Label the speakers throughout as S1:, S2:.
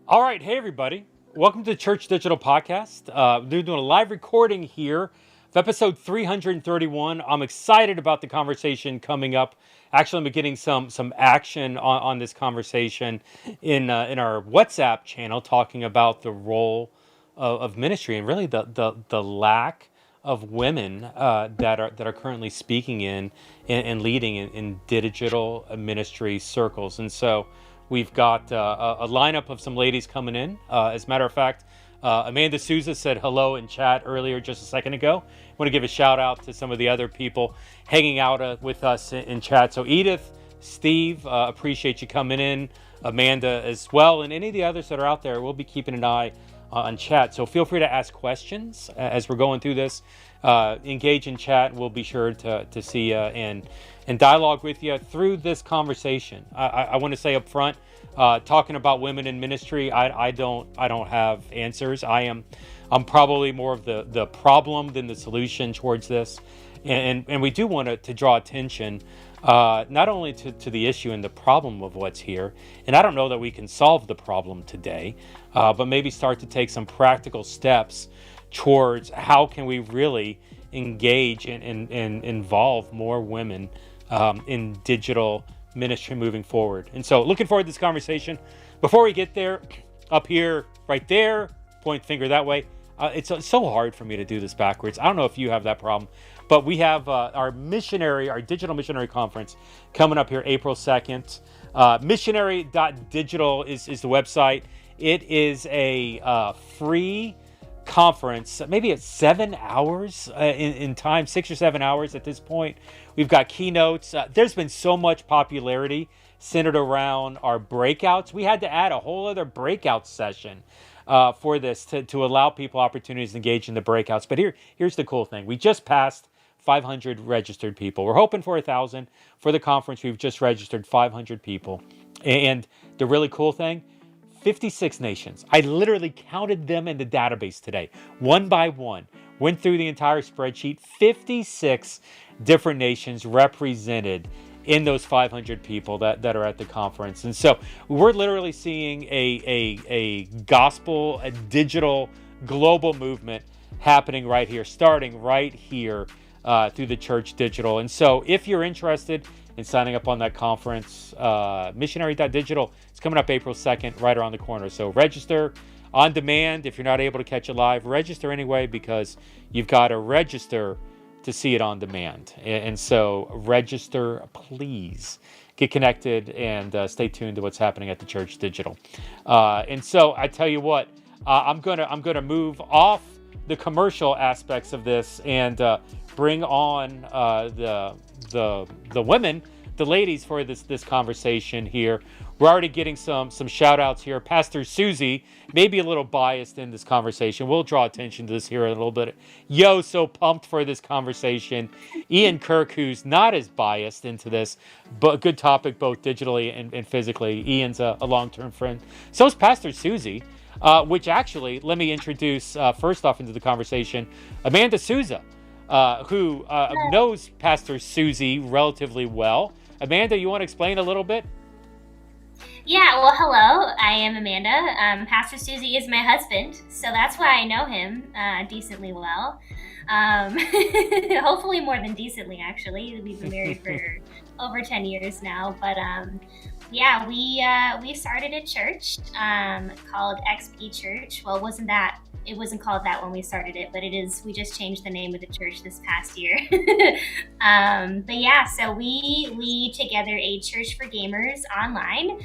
S1: All right, hey everybody. Welcome to the Church Digital Podcast. They're doing a live recording here of episode 331. I'm excited about the conversation coming up. Actually, I'm getting some action on this conversation in our WhatsApp channel, talking about the role of ministry and really the lack of women that are currently speaking in and leading in digital ministry circles. And so we've got a lineup of some ladies coming in. As a matter of fact, Amanda Sousa said hello in chat earlier just a second ago. I want to give a shout out to some of the other people hanging out with us in chat. So Edith, Steve, appreciate you coming in. Amanda as well, and any of the others that are out there, we'll be keeping an eye on chat. So feel free to ask questions as we're going through this. Engage in chat. We'll be sure to see you and dialogue with you through this conversation. I want to say up front, talking about women in ministry, I don't have answers. I'm probably more of the problem than the solution towards this, and we do want to draw attention not only to the issue and the problem of what's here, and I don't know that we can solve the problem today, but maybe start to take some practical steps towards how can we really engage and involve more women in digital ministry moving forward. And so looking forward to this conversation. Before we get there, up here, right there, point finger that way. It's so hard for me to do this backwards. I don't know if you have that problem, but we have our digital missionary conference coming up here April 2nd. Missionary.digital is the website. It is a free conference. Maybe it's 7 hours in time, 6 or 7 hours at this point. We've got keynotes. There's been so much popularity centered around our breakouts. We had to add a whole other breakout session for this to allow people opportunities to engage in the breakouts. But here's the cool thing. We just passed 500 registered people. We're hoping for 1,000 for the conference. We've just registered 500 people. And the really cool thing, 56 nations. I literally counted them in the database today, one by one. Went through the entire spreadsheet. 56 different nations represented in those 500 people that are at the conference. And so we're literally seeing a gospel, a digital, global movement happening right here, starting right here through the Church Digital. And so if you're interested in signing up on that conference, missionary.digital, it's coming up April 2nd, right around the corner. So register on demand. If you're not able to catch it live, register anyway, because you've got to register to see it on demand. And so register, please. Get connected and stay tuned to what's happening at the Church Digital. And so I tell you what, I'm gonna move off the commercial aspects of this and bring on the women, the ladies, for this conversation here. We're already getting some shout outs here. Pastor Susie may be a little biased in this conversation. We'll draw attention to this here in a little bit. Yo, so pumped for this conversation. Ian Kirk, who's not as biased into this, but good topic both digitally and physically. Ian's a long-term friend. So is Pastor Susie, which actually, let me introduce first off into the conversation, Amanda Sousa, who knows Pastor Susie relatively well. Amanda, you want to explain a little bit?
S2: Yeah, well, hello. I am Amanda. Pastor Susie is my husband, so that's why I know him decently well. Hopefully more than decently, actually. We've been married for over 10 years now. But yeah, we started a church called XPChurch. Well, it wasn't called that when we started it, but it is. We just changed the name of the church this past year. But yeah, so we lead together a church for gamers online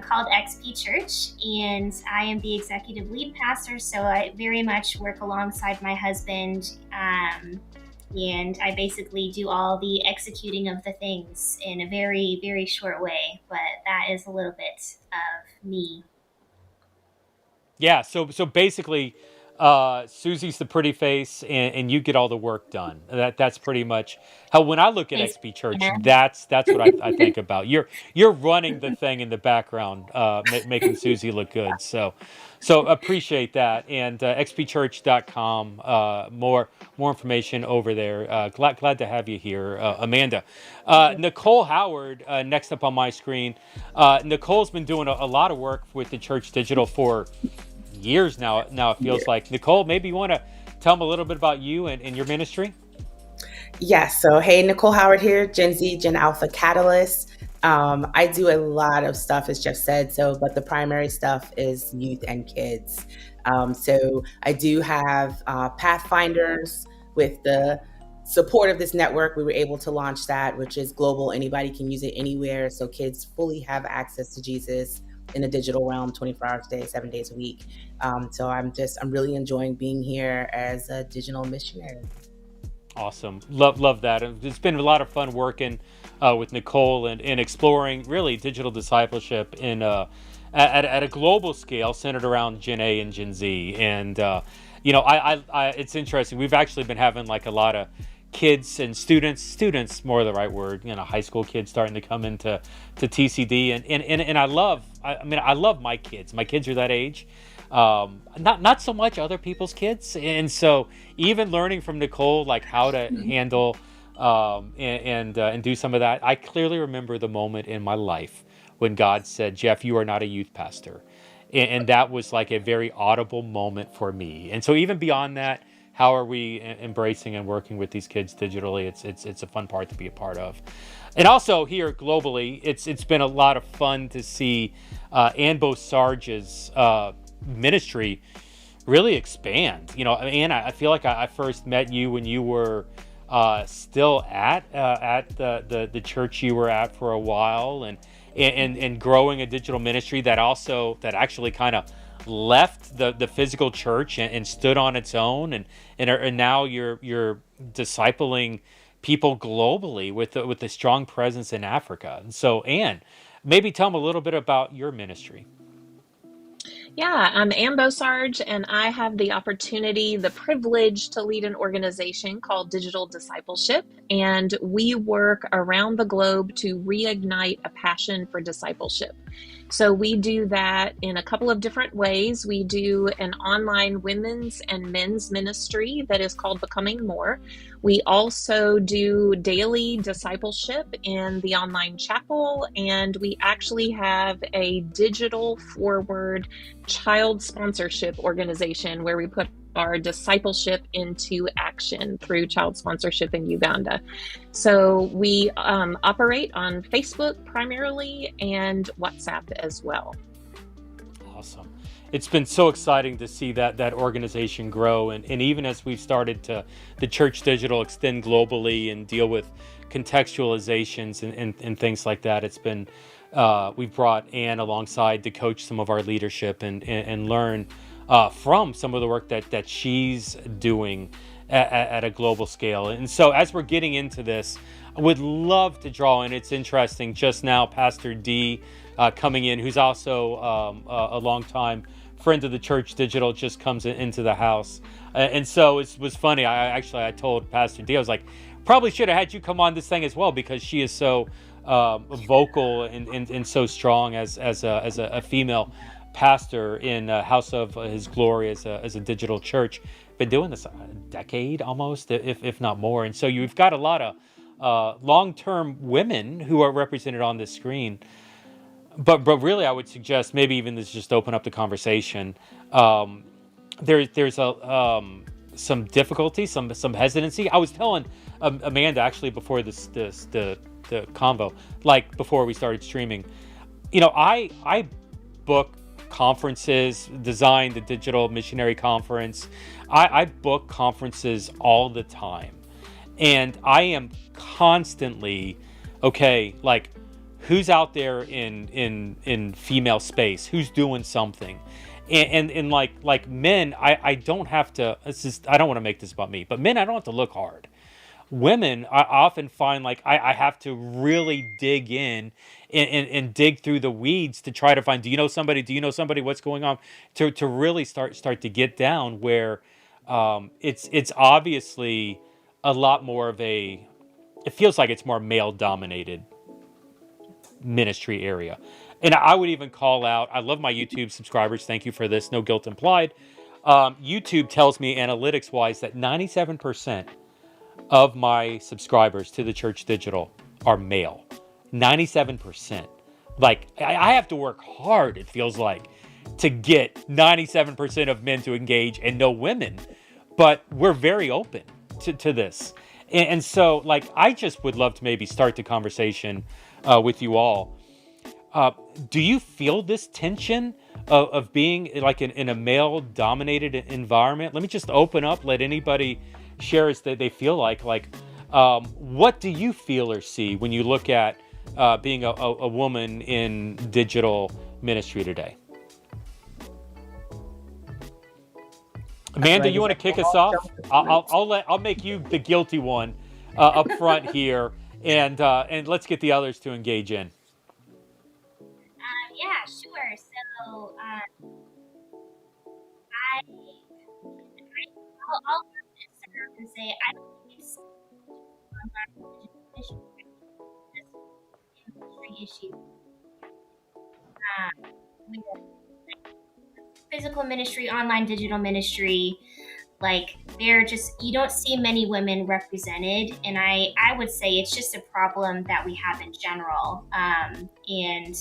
S2: called XPChurch, and I am the executive lead pastor, so I very much work alongside my husband, and I basically do all the executing of the things in a very, very short way, but that is a little bit of me.
S1: Yeah, so basically, Susie's the pretty face, and you get all the work done. That's pretty much how, when I look at XP Church, that's what I think about. You're running the thing in the background, making Susie look good. So appreciate that. And XPChurch.com, more information over there. Glad to have you here, Amanda. Nicole Howard, next up on my screen. Nicole's been doing a lot of work with the Church Digital for years now it feels like. Nicole, maybe you want to tell them a little bit about you and your ministry?
S3: Yes. So, hey, Nicole Howard here, Gen Z, Gen Alpha Catalyst. I do a lot of stuff, as Jeff said, but the primary stuff is youth and kids. So I do have Pathfinders. With the support of this network, we were able to launch that, which is global. Anybody can use it anywhere. So kids fully have access to Jesus in a digital realm, 24 hours a day, 7 days a week. So I'm really enjoying being here as a digital missionary.
S1: Awesome. Love that. It's been a lot of fun working with Nicole and exploring really digital discipleship in at a global scale centered around Gen A and Gen Z. And I it's interesting. We've actually been having like a lot of kids and students more the right word, high school kids starting to come into TCD, and I love my kids. My kids are that age. Not so much other people's kids, and so even learning from Nicole like how to handle and do some of that. I clearly remember the moment in my life when God said, "Jeff, you are not a youth pastor," and that was like a very audible moment for me. And so even beyond that, how are we embracing and working with these kids digitally? It's a fun part to be a part of. And also here globally, it's been a lot of fun to see Bosarge's ministry really expand. Anne, I feel like I first met you when you were still at the church you were at for a while, and growing a digital ministry that actually kind of left the physical church and stood on its own, and now you're discipling people globally with a strong presence in Africa. And so, Anne, maybe tell them a little bit about your ministry.
S4: Yeah, I'm Ann Bosarge, and I have the opportunity, the privilege to lead an organization called Digital Discipleship. And we work around the globe to reignite a passion for discipleship. So we do that in a couple of different ways. We do an online women's and men's ministry that is called Becoming More. We also do daily discipleship in the online chapel, and we actually have a digital forward child sponsorship organization where we put our discipleship into action through child sponsorship in Uganda. So we operate on Facebook primarily and WhatsApp as well.
S1: Awesome. It's been so exciting to see that organization grow. And even as we've started the Church Digital extend globally and deal with contextualizations and things like that, it's been, we've brought Anne alongside to coach some of our leadership and learn from some of the work that she's doing at a global scale. And so as we're getting into this, I would love to draw in. It's interesting, just now, Pastor D coming in, who's also a longtime friend of the Church Digital, just comes into the house. And so it was funny. I told Pastor D, I was like, probably should have had you come on this thing as well, because she is so vocal and so strong as a female pastor in House of His Glory as a digital church. Been doing this a decade almost, if not more. And so you've got a lot of long-term women who are represented on this screen. But really, I would suggest maybe even this just open up the conversation. There's some difficulty, some hesitancy. I was telling Amanda actually before the convo, like before we started streaming, I book conferences, designed the Digital Missionary Conference. I book conferences all the time, and I am constantly like, who's out there in female space, who's doing something, and like men, I don't have to. I don't want to make this about me, but men, I don't have to look hard. women, I often find like I have to really dig in and dig through the weeds to try to find, do you know somebody? Do you know somebody? What's going on? To really start to get down where it's obviously a lot more of a, it feels like it's more male dominated ministry area. And I would even call out, I love my YouTube subscribers. Thank you for this. No guilt implied. YouTube tells me analytics wise that 97% of my subscribers to the Church Digital are male. 97%. Like, I have to work hard, it feels like, to get 97% of men to engage and no women. But we're very open to this. And so, like, I just would love to maybe start the conversation with you all. Do you feel this tension of being like in a male-dominated environment? Let me just open up, let anybody share as they feel like. What do you feel or see when you look at being a woman in digital ministry today? Amanda, you want to kick us off? I'll make you the guilty one up front here, and let's get the others to engage in.
S2: Yeah, sure. So I'll start and say I don't think it's industry issue. With physical ministry, online digital ministry, like they're just, you don't see many women represented, and I would say it's just a problem that we have in general. And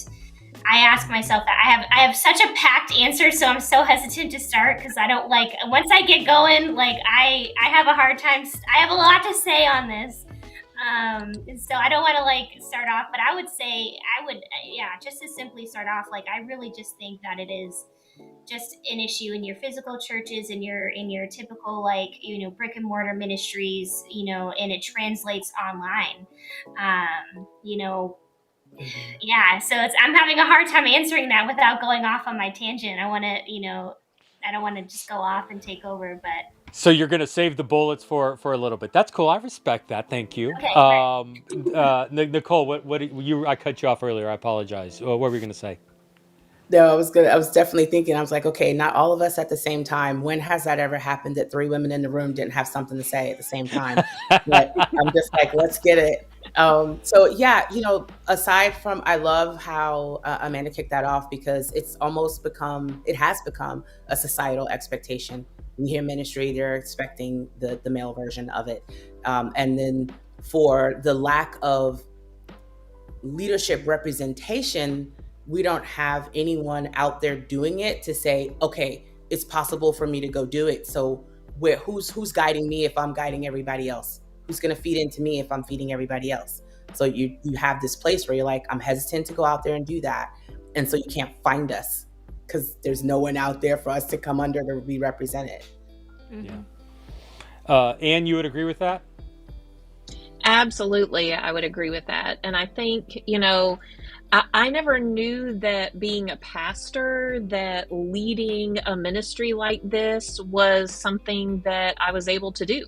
S2: I ask myself that I have such a packed answer, so I'm so hesitant to start because I don't like, once I get going, like I have a hard time. I have a lot to say on this, and so I don't want to like start off. But I would say just to simply start off, like I really just think that it is just an issue in your physical churches, in your typical like brick and mortar ministries, and it translates online. Yeah, so I'm having a hard time answering that without going off on my tangent. I want to, I don't want to just go off and take over, but.
S1: So you're going to save the bullets for a little bit. That's cool. I respect that. Thank you.
S2: Okay,
S1: Nicole, what I cut you off earlier. I apologize. What were you going to say?
S3: No, I was definitely thinking, I was like, okay, not all of us at the same time. When has that ever happened that three women in the room didn't have something to say at the same time? But I'm just like, let's get it. So yeah, aside from, I love how Amanda kicked that off because it has become a societal expectation. We hear ministry, they're expecting the male version of it. And then for the lack of leadership representation, we don't have anyone out there doing it to say, okay, it's possible for me to go do it. So who's guiding me if I'm guiding everybody else? Who's going to feed into me if I'm feeding everybody else? So you have this place where you're like, I'm hesitant to go out there and do that. And so you can't find us because there's no one out there for us to come under to be represented.
S1: Mm-hmm. Yeah. Anne, you would agree with that?
S4: Absolutely, I would agree with that. And I think, I never knew that being a pastor, that leading a ministry like this was something that I was able to do.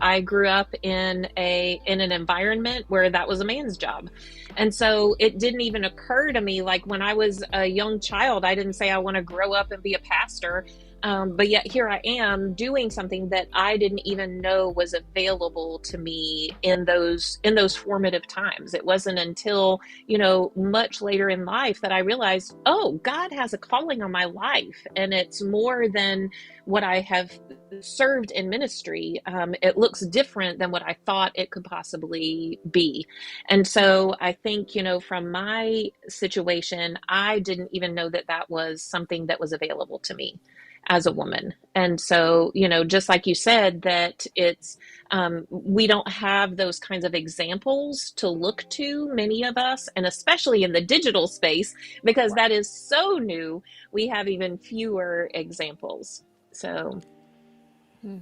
S4: I grew up in an environment where that was a man's job. And so it didn't even occur to me, like when I was a young child, I didn't say I want to grow up and be a pastor. But yet here I am doing something that I didn't even know was available to me in those formative times. It wasn't until, much later in life that I realized, oh, God has a calling on my life, and it's more than what I have served in ministry. It looks different than what I thought it could possibly be. And so I think, from my situation, I didn't even know that was something that was available to me as a woman. And so, just like you said, that it's, we don't have those kinds of examples to look to, many of us, and especially in the digital space, because that is so new, we have even fewer examples. So.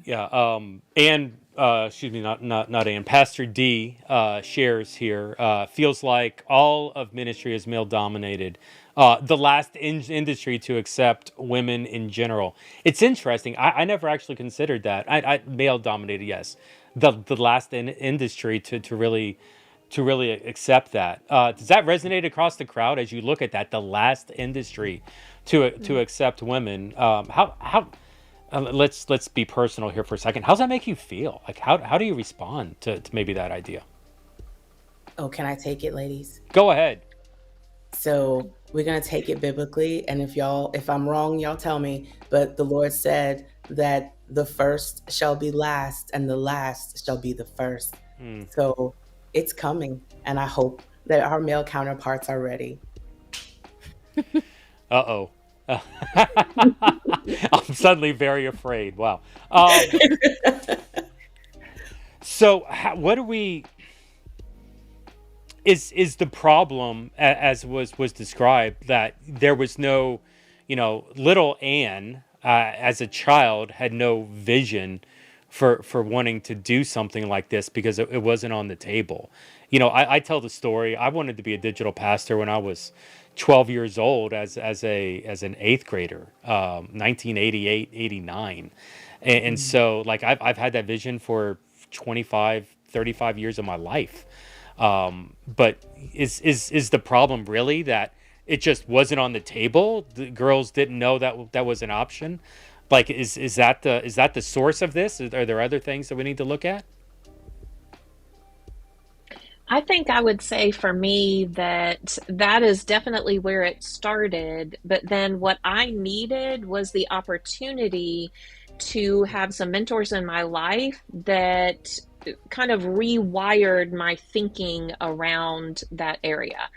S1: Yeah. And, excuse me, not Ann, Pastor D shares here, feels like all of ministry is male dominated. The last industry to accept women in general. It's interesting. I never actually considered that. Male dominated, yes. the last industry to really accept that. Does that resonate across the crowd as you look at that, the last industry to accept women? How let's be personal here for a second. How does that make you feel? Like how do you respond to maybe that idea?
S3: Oh, can I take it, ladies?
S1: Go ahead.
S3: So we're going to take it biblically. And if I'm wrong, y'all tell me. But the Lord said that the first shall be last and the last shall be the first. So it's coming. And I hope that our male counterparts are ready.
S1: Uh-oh. I'm suddenly very afraid. Wow. So what do we... Is the problem, as was described, that there was no, little Anne as a child had no vision for wanting to do something like this because it wasn't on the table. I tell the story. I wanted to be a digital pastor when I was 12 years old as an eighth grader, 1988, 89. And so like I've had that vision for 25, 35 years of my life. But is the problem really that it just wasn't on the table? The girls didn't know that was an option. Like, is that the source of this? Are there other things that we need to look at?
S4: I think I would say for me that is definitely where it started. But then what I needed was the opportunity to have some mentors in my life that kind of rewired my thinking around that area.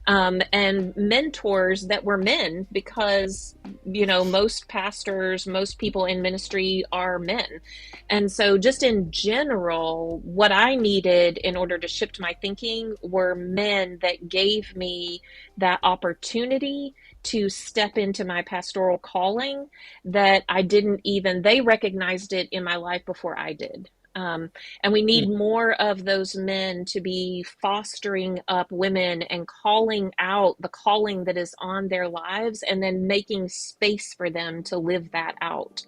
S4: And mentors that were men, because, most pastors, most people in ministry are men. And so just in general, what I needed in order to shift my thinking were men that gave me that opportunity to step into my pastoral calling that they recognized it in my life before I did. And we need more of those men to be fostering up women and calling out the calling that is on their lives and then making space for them to live that out.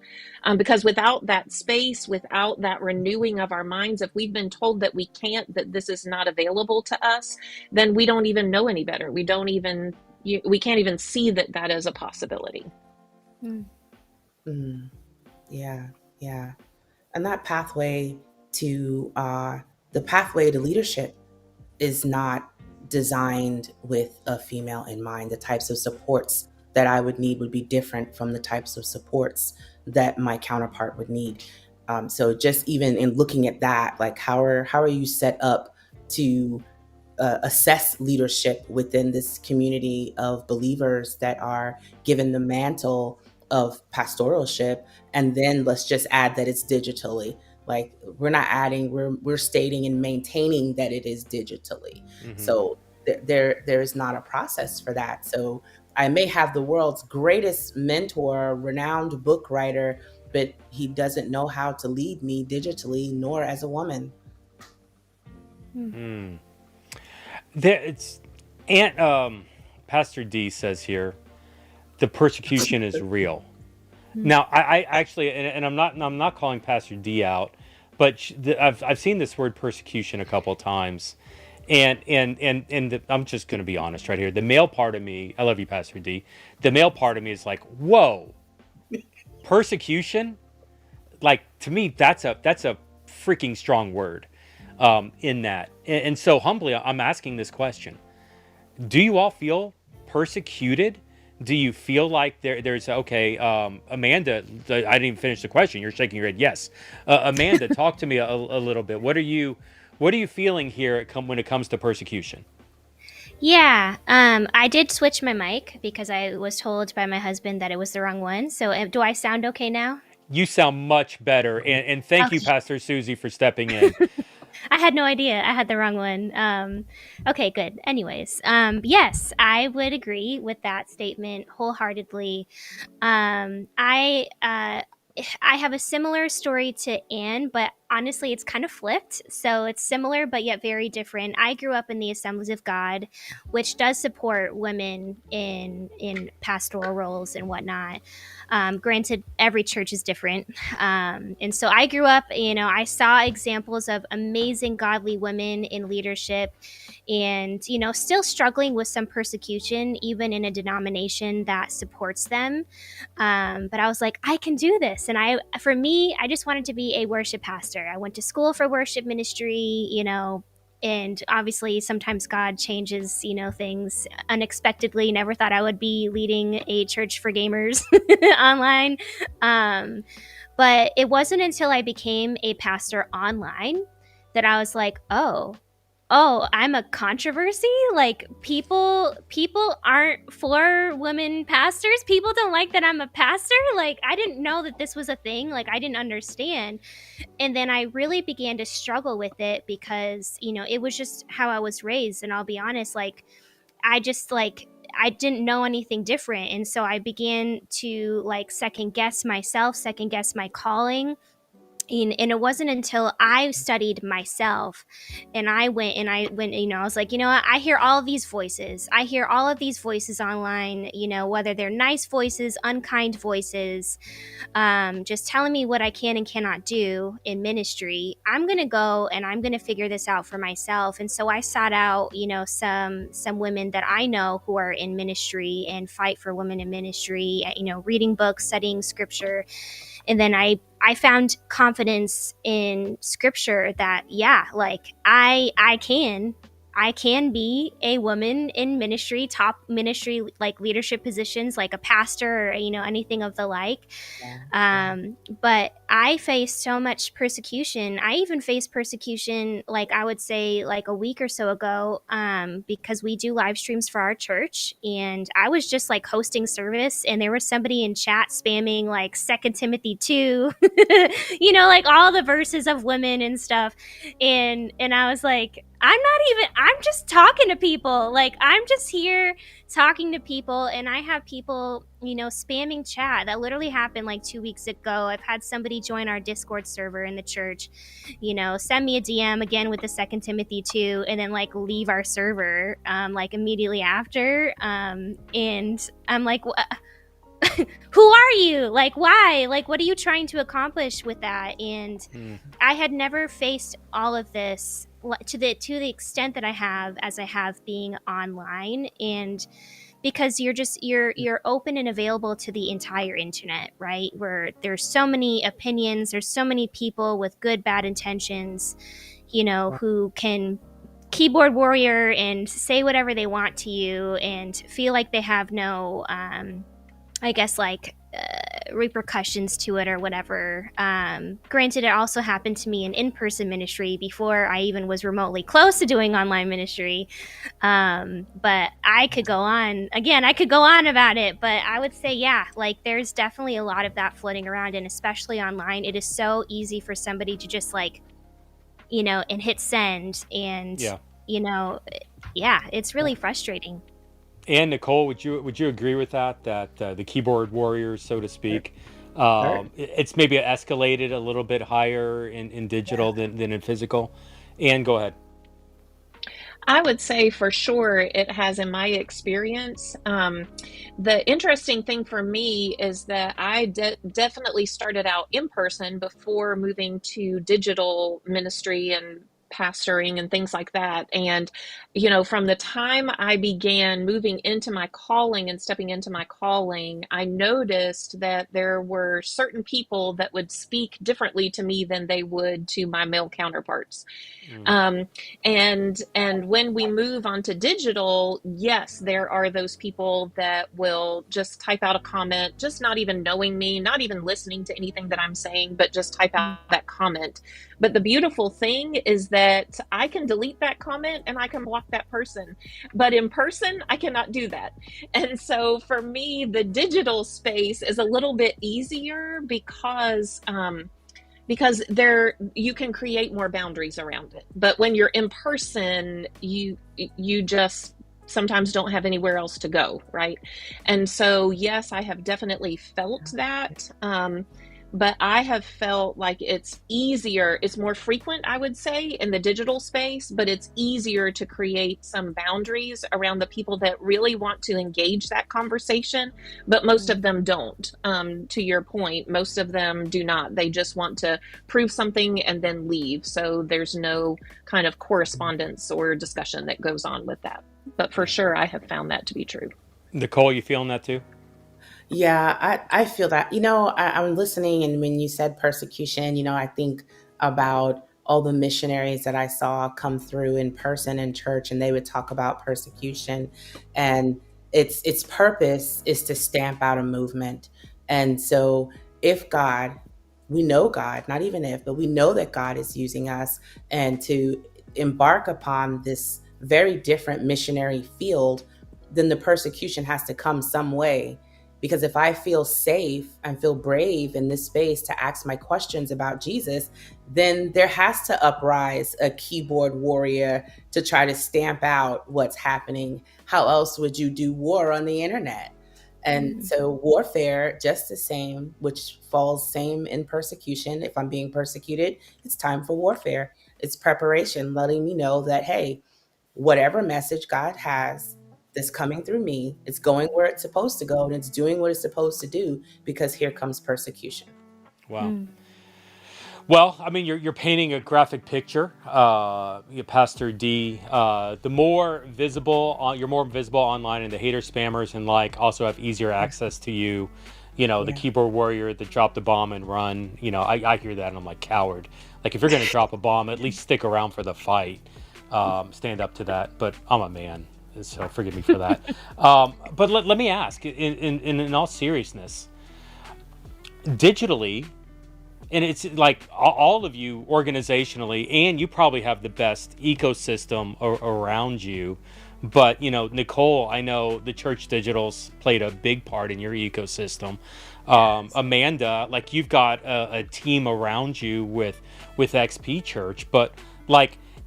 S4: Because without that space, without that renewing of our minds, if we've been told that we can't, that this is not available to us, then we don't even know any better. We can't even see that is a possibility.
S3: Yeah. And that pathway to leadership is not designed with a female in mind. The types of supports that I would need would be different from the types of supports that my counterpart would need. So just even in looking at that, like how are you set up to assess leadership within this community of believers that are given the mantle of pastoralship? And then let's just add that it's digitally. Like we're not adding, we're stating and maintaining that it is digitally. So there is not a process for that. So I may have the world's greatest mentor, renowned book writer, but he doesn't know how to lead me digitally, nor as a woman.
S1: Pastor D says here, the persecution is real. Now, I actually, and I'm not calling Pastor D out, but I've seen this word persecution a couple of times, and I'm just going to be honest right here. The male part of me, I love you, Pastor D. The male part of me is like, whoa, persecution? Like to me, that's a freaking strong word in that. And so humbly, I'm asking this question: do you all feel persecuted? Do you feel like there's Amanda? I didn't even finish the question. You're shaking your head. Yes, Amanda, talk to me a little bit. What are you feeling here when it comes to persecution?
S2: Yeah, I did switch my mic because I was told by my husband that it was the wrong one. So do I sound okay now?
S1: You sound much better, and thank you, Pastor Susie, for stepping in.
S2: I had no idea I had the wrong one. Okay, good. Anyways, yes, I would agree with that statement wholeheartedly. I have a similar story to Anne, but honestly, it's kind of flipped. So it's similar, but yet very different. I grew up in the Assemblies of God, which does support women in pastoral roles and whatnot. Granted, every church is different. And so I grew up, I saw examples of amazing godly women in leadership and, still struggling with some persecution, even in a denomination that supports them. But I was like, I can do this. And for me, I just wanted to be a worship pastor. I went to school for worship ministry, and obviously sometimes God changes, things unexpectedly. Never thought I would be leading a church for gamers online. But it wasn't until I became a pastor online that I was like, oh, I'm a controversy. Like people aren't for women pastors. People don't like that I'm a pastor. Like I didn't know that this was a thing. Like I didn't understand. And then I really began to struggle with it because, it was just how I was raised. And I'll be honest, like I didn't know anything different. And so I began to second guess myself, second guess my calling. And it wasn't until I studied myself and I went, I was like, what? I hear all of these voices. I hear all of these voices online, whether they're nice voices, unkind voices, just telling me what I can and cannot do in ministry. I'm going to go and I'm going to figure this out for myself. And so I sought out, some women that I know who are in ministry and fight for women in ministry, reading books, studying scripture. And then I found confidence in scripture that, I can be a woman in ministry, top ministry, like leadership positions, like a pastor or, anything of the like. But I faced so much persecution. I even faced persecution, I would say a week or so ago, because we do live streams for our church. And I was just hosting service and there was somebody in chat spamming 2 Timothy 2, all the verses of women and stuff. And I was like, I'm just talking to people. I'm just here talking to people. And I have people, spamming chat. That literally happened 2 weeks ago. I've had somebody join our Discord server in the church, send me a DM again with the 2 Timothy 2 and then leave our server, immediately after. And I'm like, who are you? Why? What are you trying to accomplish with that? And I had never faced all of this to the extent that I have being online. And because you're open and available to the entire internet, right? Where there's so many opinions, there's so many people with good, bad intentions, who can keyboard warrior and say whatever they want to you and feel like they have no, repercussions to it or whatever. Granted, it also happened to me in-person ministry before I even was remotely close to doing online ministry. But I could go on about it, but I would say, there's definitely a lot of that floating around, and especially online, it is so easy for somebody to just and hit send and, it's really frustrating.
S1: And Nicole, would you agree with that the keyboard warriors, so to speak, it's maybe escalated a little bit higher in digital than in physical? And go ahead.
S4: I would say for sure it has in my experience. The interesting thing for me is that I definitely started out in person before moving to digital ministry and pastoring and things like that. And, from the time I began moving into my calling and stepping into my calling, I noticed that there were certain people that would speak differently to me than they would to my male counterparts. And when we move on to digital, yes, there are those people that will just type out a comment, just not even knowing me, not even listening to anything that I'm saying, but just type out that comment. But the beautiful thing is that I can delete that comment and I can block that person. But in person, I cannot do that. And so for me, the digital space is a little bit easier because there you can create more boundaries around it. But when you're in person, you just sometimes don't have anywhere else to go, right? And so yes, I have definitely felt that. but I have felt like it's easier, it's more frequent, I would say, in the digital space, but it's easier to create some boundaries around the people that really want to engage that conversation, but most of them don't. To your point, most of them do not. They just want to prove something and then leave. So there's no kind of correspondence or discussion that goes on with that. But for sure, I have found that to be true.
S1: Nicole, you feeling that too?
S3: Yeah, I feel that. I'm listening, and when you said persecution, I think about all the missionaries that I saw come through in person in church, and they would talk about persecution, and its purpose is to stamp out a movement. And so, if God, we know God, not even if, but we know that God is using us and to embark upon this very different missionary field, then the persecution has to come some way. Because if I feel safe and feel brave in this space to ask my questions about Jesus, then there has to uprise a keyboard warrior to try to stamp out what's happening. How else would you do war on the internet? And so warfare, just the same, which falls same in persecution. If I'm being persecuted, it's time for warfare. It's preparation, letting me know that, hey, whatever message God has that's coming through me, it's going where it's supposed to go, and it's doing what it's supposed to do, because here comes persecution.
S1: Wow. Well, I mean, you're painting a graphic picture, Pastor D. The more visible, you're more visible online, and the hater spammers and also have easier access to you. The keyboard warrior that dropped the bomb and run. I hear that and I'm like, coward. Like, if you're going to drop a bomb, at least stick around for the fight. Stand up to that. But I'm a man, so forgive me for that. But let me ask, in all seriousness, digitally. And it's like all of you organizationally, and you probably have the best ecosystem around you. But, Nicole, I know the Church Digital's played a big part in your ecosystem. Amanda, you've got a team around you with XPChurch. But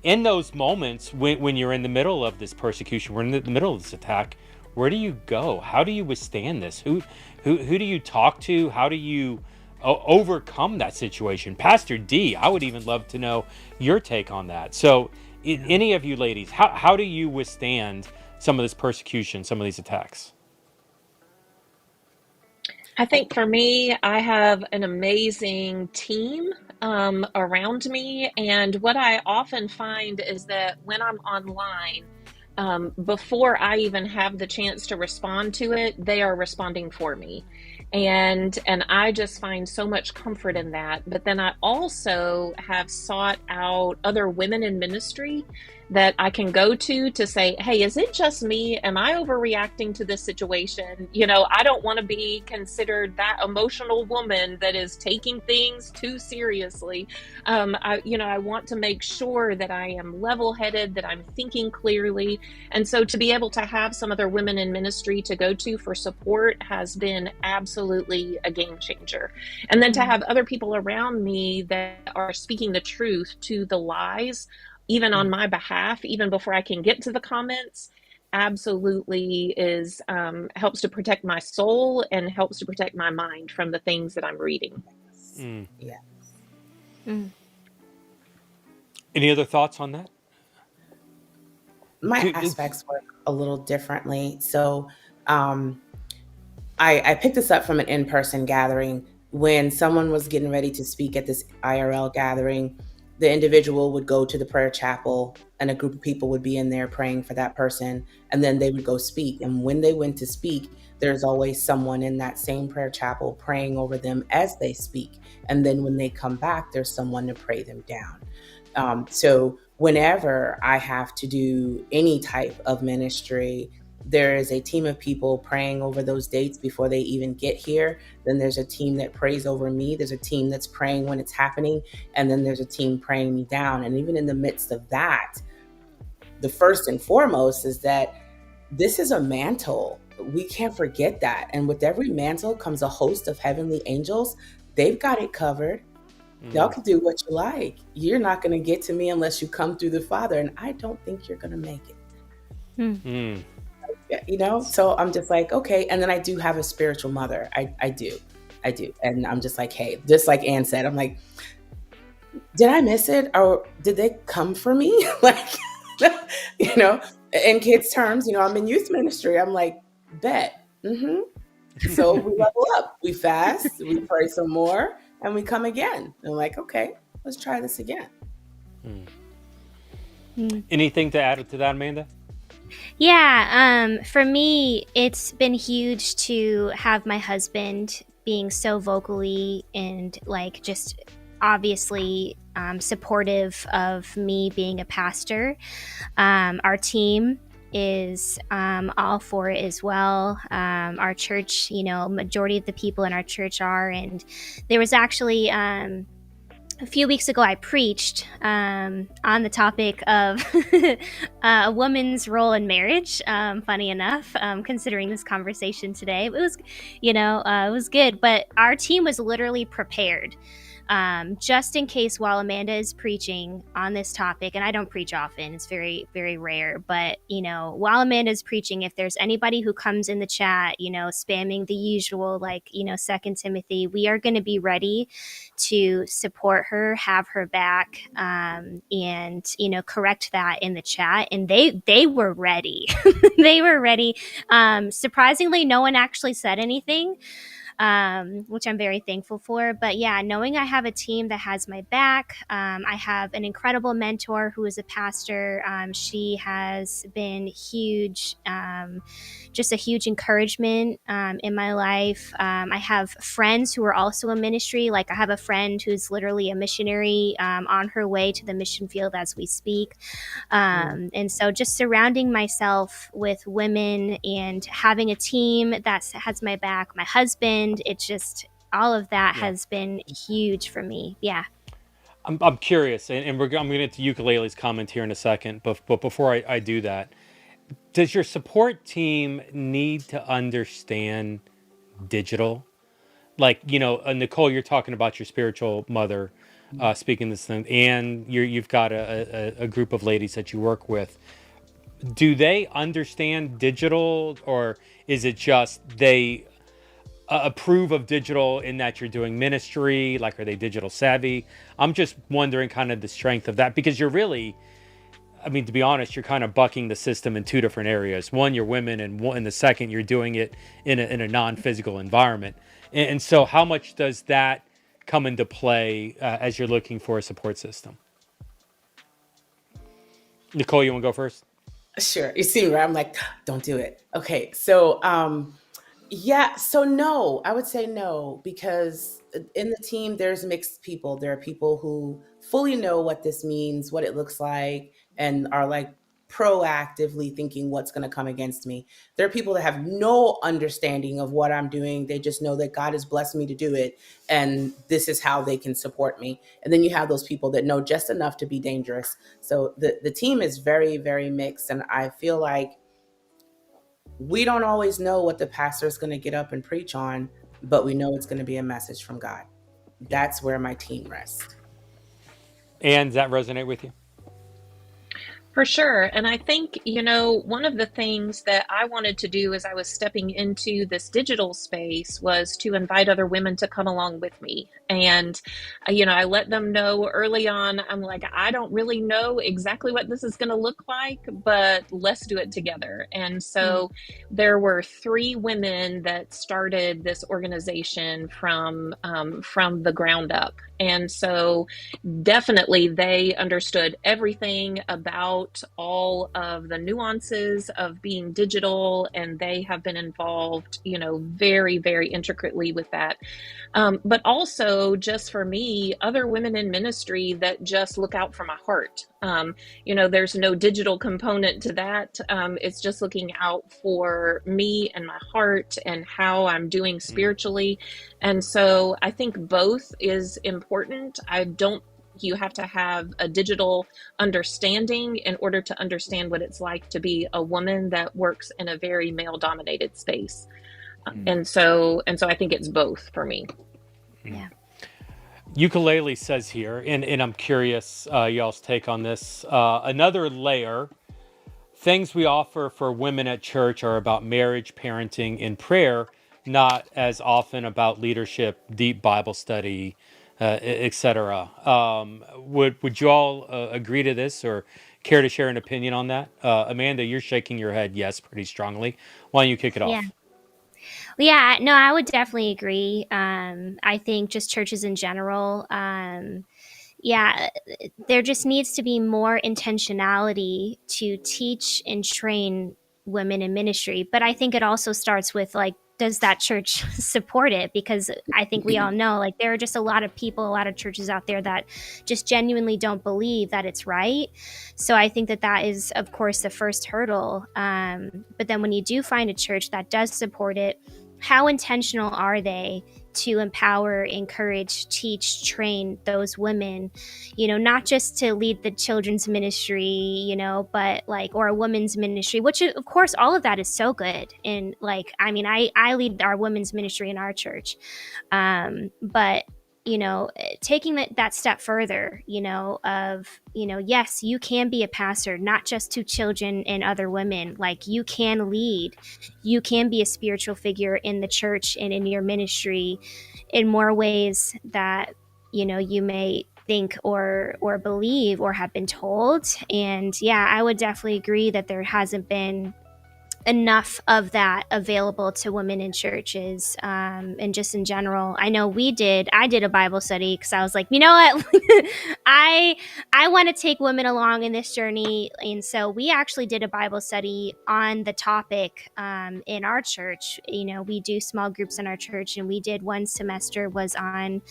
S1: in those moments when you're in the middle of this persecution, we're in the middle of this attack, where do you go? How do you withstand this? Who do you talk to? How do you overcome that situation? Pastor D, I would even love to know your take on that. So any of you ladies, how do you withstand some of this persecution, some of these attacks?
S4: I think for me, I have an amazing team around me. And what I often find is that when I'm online, before I even have the chance to respond to it, they are responding for me. And I just find so much comfort in that. But then I also have sought out other women in ministry that I can go to say, hey, is it just me? Am I overreacting to this situation? I don't want to be considered that emotional woman that is taking things too seriously. I want to make sure that I am level-headed, that I'm thinking clearly. And so to be able to have some other women in ministry to go to for support has been absolutely a game changer. And then to have other people around me that are speaking the truth to the lies, even on my behalf, even before I can get to the comments, absolutely is helps to protect my soul and helps to protect my mind from the things that I'm reading.
S3: Yeah.
S1: Any other thoughts on that?
S3: My aspects work a little differently. So I picked this up from an in-person gathering. When someone was getting ready to speak at this IRL gathering, the individual would go to the prayer chapel and a group of people would be in there praying for that person. And then they would go speak. And when they went to speak, there's always someone in that same prayer chapel praying over them as they speak. And then when they come back, there's someone to pray them down. So whenever I have to do any type of ministry, there is a team of people praying over those dates before they even get here. Then there's a team that prays over me. There's a team that's praying when it's happening. And then there's a team praying me down. And even in the midst of that, the first and foremost is that this is a mantle. We can't forget that. And with every mantle comes a host of heavenly angels. They've got it covered. Y'all can do what you like. You're not going to get to me unless you come through the Father. And I don't think you're going to make it. So I'm just like, okay. And then I do have a spiritual mother. I do. I do. And I'm just like, hey, just like Ann said, I'm like, did I miss it? Or did they come for me? Like, you know, in kids' terms, I'm in youth ministry. I'm like, bet. So we level up, we fast, we pray some more, and we come again. And I'm like, okay, let's try this again.
S1: Anything to add to that, Amanda?
S2: Yeah, for me, it's been huge to have my husband being so vocally and like just obviously supportive of me being a pastor. Our team is all for it as well. Our church, majority of the people in our church are, and there was actually a few weeks ago, I preached on the topic of a woman's role in marriage. Funny enough, considering this conversation today, it was, it was good. But our team was literally prepared, just in case while Amanda is preaching on this topic. And I don't preach often; it's very, very rare. But while Amanda is preaching, if there's anybody who comes in the chat, spamming the usual, like 2 Timothy, we are going to be ready to support her, have her back, and correct that in the chat. And they were ready. They were ready. Surprisingly, no one actually said anything, which I'm very thankful for. But yeah, knowing I have a team that has my back, I have an incredible mentor who is a pastor. She has been huge, just a huge encouragement in my life. I have friends who are also in ministry. Like I have a friend who's literally a missionary on her way to the mission field as we speak. And so just surrounding myself with women and having a team that has my back, my husband, it's just all of that has been huge for me. Yeah.
S1: I'm curious, and I'm going to get to Ukulele's comment here in a second, but before I do that, does your support team need to understand digital? Like, Nicole, you're talking about your spiritual mother speaking this thing, and you've got a group of ladies that you work with. Do they understand digital, or is it just they approve of digital in that you're doing ministry? Like, are they digital savvy? I'm just wondering kind of the strength of that, because you're really, to be honest, you're kind of bucking the system in two different areas. One, you're women, and the second, you're doing it in a non-physical environment. And so how much does that come into play as you're looking for a support system? Nicole, you want to go first?
S3: Sure. You see where I'm like, don't do it. Okay. So, so no, I would say no, because in the team, there's mixed people. There are people who fully know what this means, what it looks like, and are like proactively thinking what's going to come against me. There are people that have no understanding of what I'm doing. They just know that God has blessed me to do it, and this is how they can support me. And then you have those people that know just enough to be dangerous. So the team is very, very mixed. And I feel like we don't always know what the pastor is going to get up and preach on, but we know it's going to be a message from God. That's where my team rests.
S1: And does that resonate with you?
S4: For sure. And I think, one of the things that I wanted to do as I was stepping into this digital space was to invite other women to come along with me. And, I let them know early on, I'm like, I don't really know exactly what this is going to look like, but let's do it together. And so there were 3 women that started this organization from the ground up. And so definitely they understood everything about all of the nuances of being digital, and they have been involved, very, very intricately with that. But also just for me, other women in ministry that just look out for my heart. There's no digital component to that. It's just looking out for me and my heart and how I'm doing spiritually. And so I think both is important. You have to have a digital understanding in order to understand what it's like to be a woman that works in a very male-dominated space. And so I think it's both for me.
S2: Yeah.
S1: Ukulele says here, and I'm curious y'all's take on this. Another layer, things we offer for women at church are about marriage, parenting, and prayer, not as often about leadership, deep Bible study, etc. Would you all agree to this, or care to share an opinion on that? Amanda, you're shaking your head yes pretty strongly. Why don't you kick it
S2: Yeah.
S1: off?
S2: Yeah, no, I would definitely agree. I think just churches in general, yeah, there just needs to be more intentionality to teach and train women in ministry. But I think it also starts with like, does that church support it? Because I think we all know, like, there are just a lot of people, a lot of churches out there that just genuinely don't believe that it's right. So I think that that is, of course, the first hurdle. But then when you do find a church that does support it, how intentional are they to empower, encourage, teach, train those women, not just to lead the children's ministry, but like, or a women's ministry, which of course, all of that is so good. And like, I mean, I lead our women's ministry in our church. But taking that step further, yes, you can be a pastor, not just to children and other women. Like, you can lead, you can be a spiritual figure in the church and in your ministry in more ways that, you may think or believe or have been told. And yeah, I would definitely agree that there hasn't been enough of that available to women in churches, and just in general. I know I did a Bible study because I was like, you know what, I want to take women along in this journey. And so we actually did a Bible study on the topic, in our church. We do small groups in our church, and we did one semester was on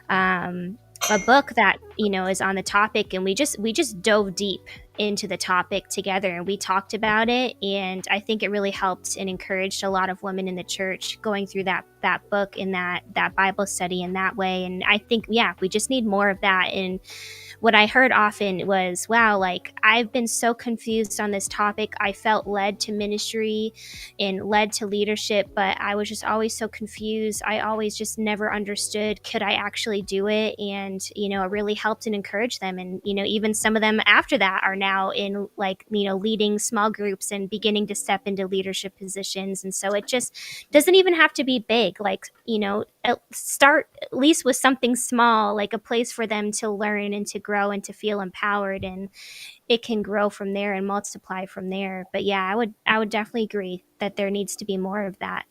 S2: a book that is on the topic, and we just dove deep into the topic together, and we talked about it. And I think it really helped and encouraged a lot of women in the church going through that book and that Bible study in that way. And I think, yeah, we just need more of that. And what I heard often was, wow, like, I've been so confused on this topic. I felt led to ministry and led to leadership, but I was just always so confused. I always just never understood, could I actually do it? And, it really helped and encouraged them. And, even some of them after that are now in, like, leading small groups and beginning to step into leadership positions. And so it just doesn't even have to be big. Like, start at least with something small, like a place for them to learn and to grow and to feel empowered, and it can grow from there and multiply from there. But yeah, I would definitely agree that there needs to be more of that.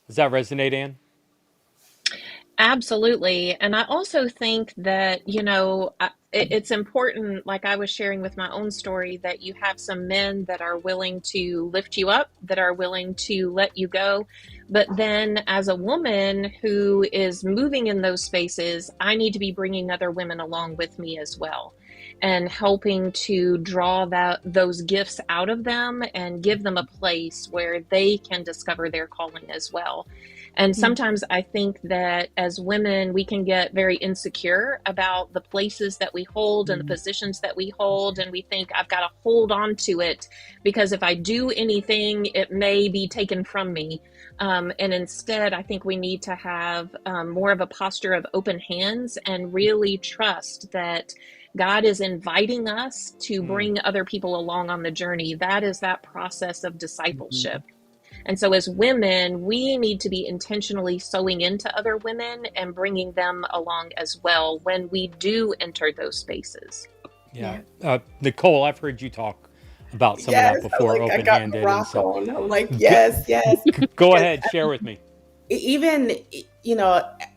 S1: Does that resonate, Ann?
S4: Absolutely. And I also think that, it's important, like I was sharing with my own story, that you have some men that are willing to lift you up, that are willing to let you go. But then as a woman who is moving in those spaces, I need to be bringing other women along with me as well, and helping to draw those gifts out of them and give them a place where they can discover their calling as well. And sometimes I think that as women, we can get very insecure about the places that we hold and the positions that we hold. And we think, I've got to hold on to it, because if I do anything, it may be taken from me. And instead, I think we need to have more of a posture of open hands and really trust that God is inviting us to bring other people along on the journey. That is that process of discipleship. And so as women, we need to be intentionally sowing into other women and bringing them along as well when we do enter those spaces.
S1: Yeah. Nicole, I've heard you talk about some of that before,
S3: like,
S1: open-handed.
S3: I got the rock on. I'm like, yes.
S1: Go ahead, share with me.
S3: Even,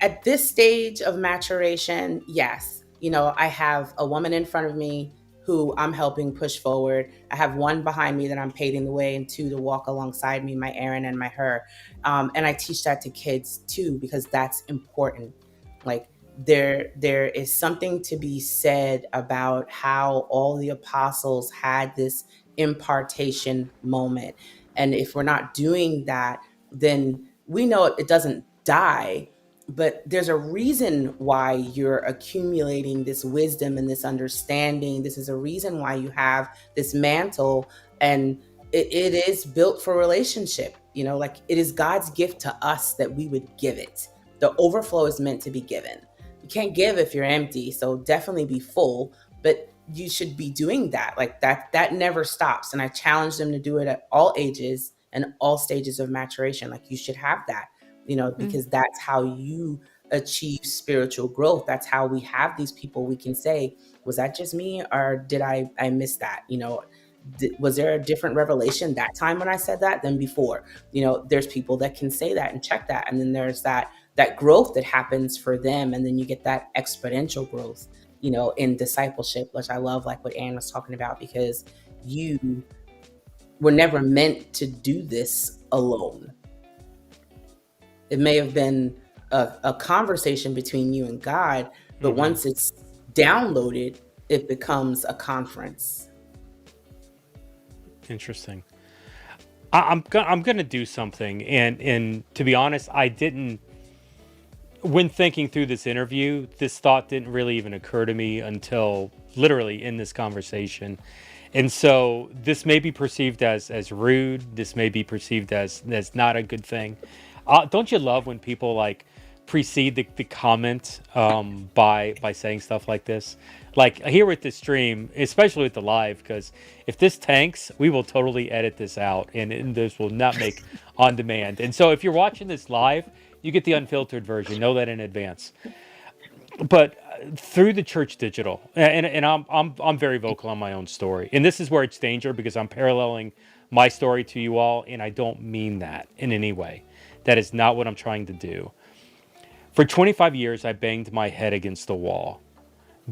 S3: at this stage of maturation, yes, I have a woman in front of me who I'm helping push forward. I have one behind me that I'm paving the way, and two to walk alongside me, my Aaron and my her. And I teach that to kids too, because that's important. Like, there is something to be said about how all the apostles had this impartation moment. And if we're not doing that, then we know it doesn't die, but there's a reason why you're accumulating this wisdom and this understanding. This is a reason why you have this mantle, and it is built for relationship. Like, it is God's gift to us that we would give it. The overflow is meant to be given. You can't give if you're empty, so definitely be full, but you should be doing that. Like, that never stops. And I challenge them to do it at all ages and all stages of maturation. Like, you should have that, because that's how you achieve spiritual growth. That's how we have these people we can say, was that just me, or did I miss that? Was there a different revelation that time when I said that than before? There's people that can say that and check that. And then there's that growth that happens for them. And then you get that exponential growth, in discipleship, which I love, like what Anne was talking about, because you were never meant to do this alone. It may have been a conversation between you and God, but once it's downloaded, it becomes a conference.
S1: Interesting. I'm going to do something. And to be honest, I didn't, when thinking through this interview, this thought didn't really even occur to me until literally in this conversation. And so this may be perceived as rude. This may be perceived as not a good thing. Don't you love when people like precede the comment by saying stuff like this? Like here with the stream, especially with the live, because if this tanks, we will totally edit this out, and this will not make on demand. And so if you're watching this live, you get the unfiltered version. Know that in advance. But through the church digital, and I'm very vocal on my own story, and this is where it's danger, because I'm paralleling my story to you all, and I don't mean that in any way. That is not what I'm trying to do. For 25 years, I banged my head against the wall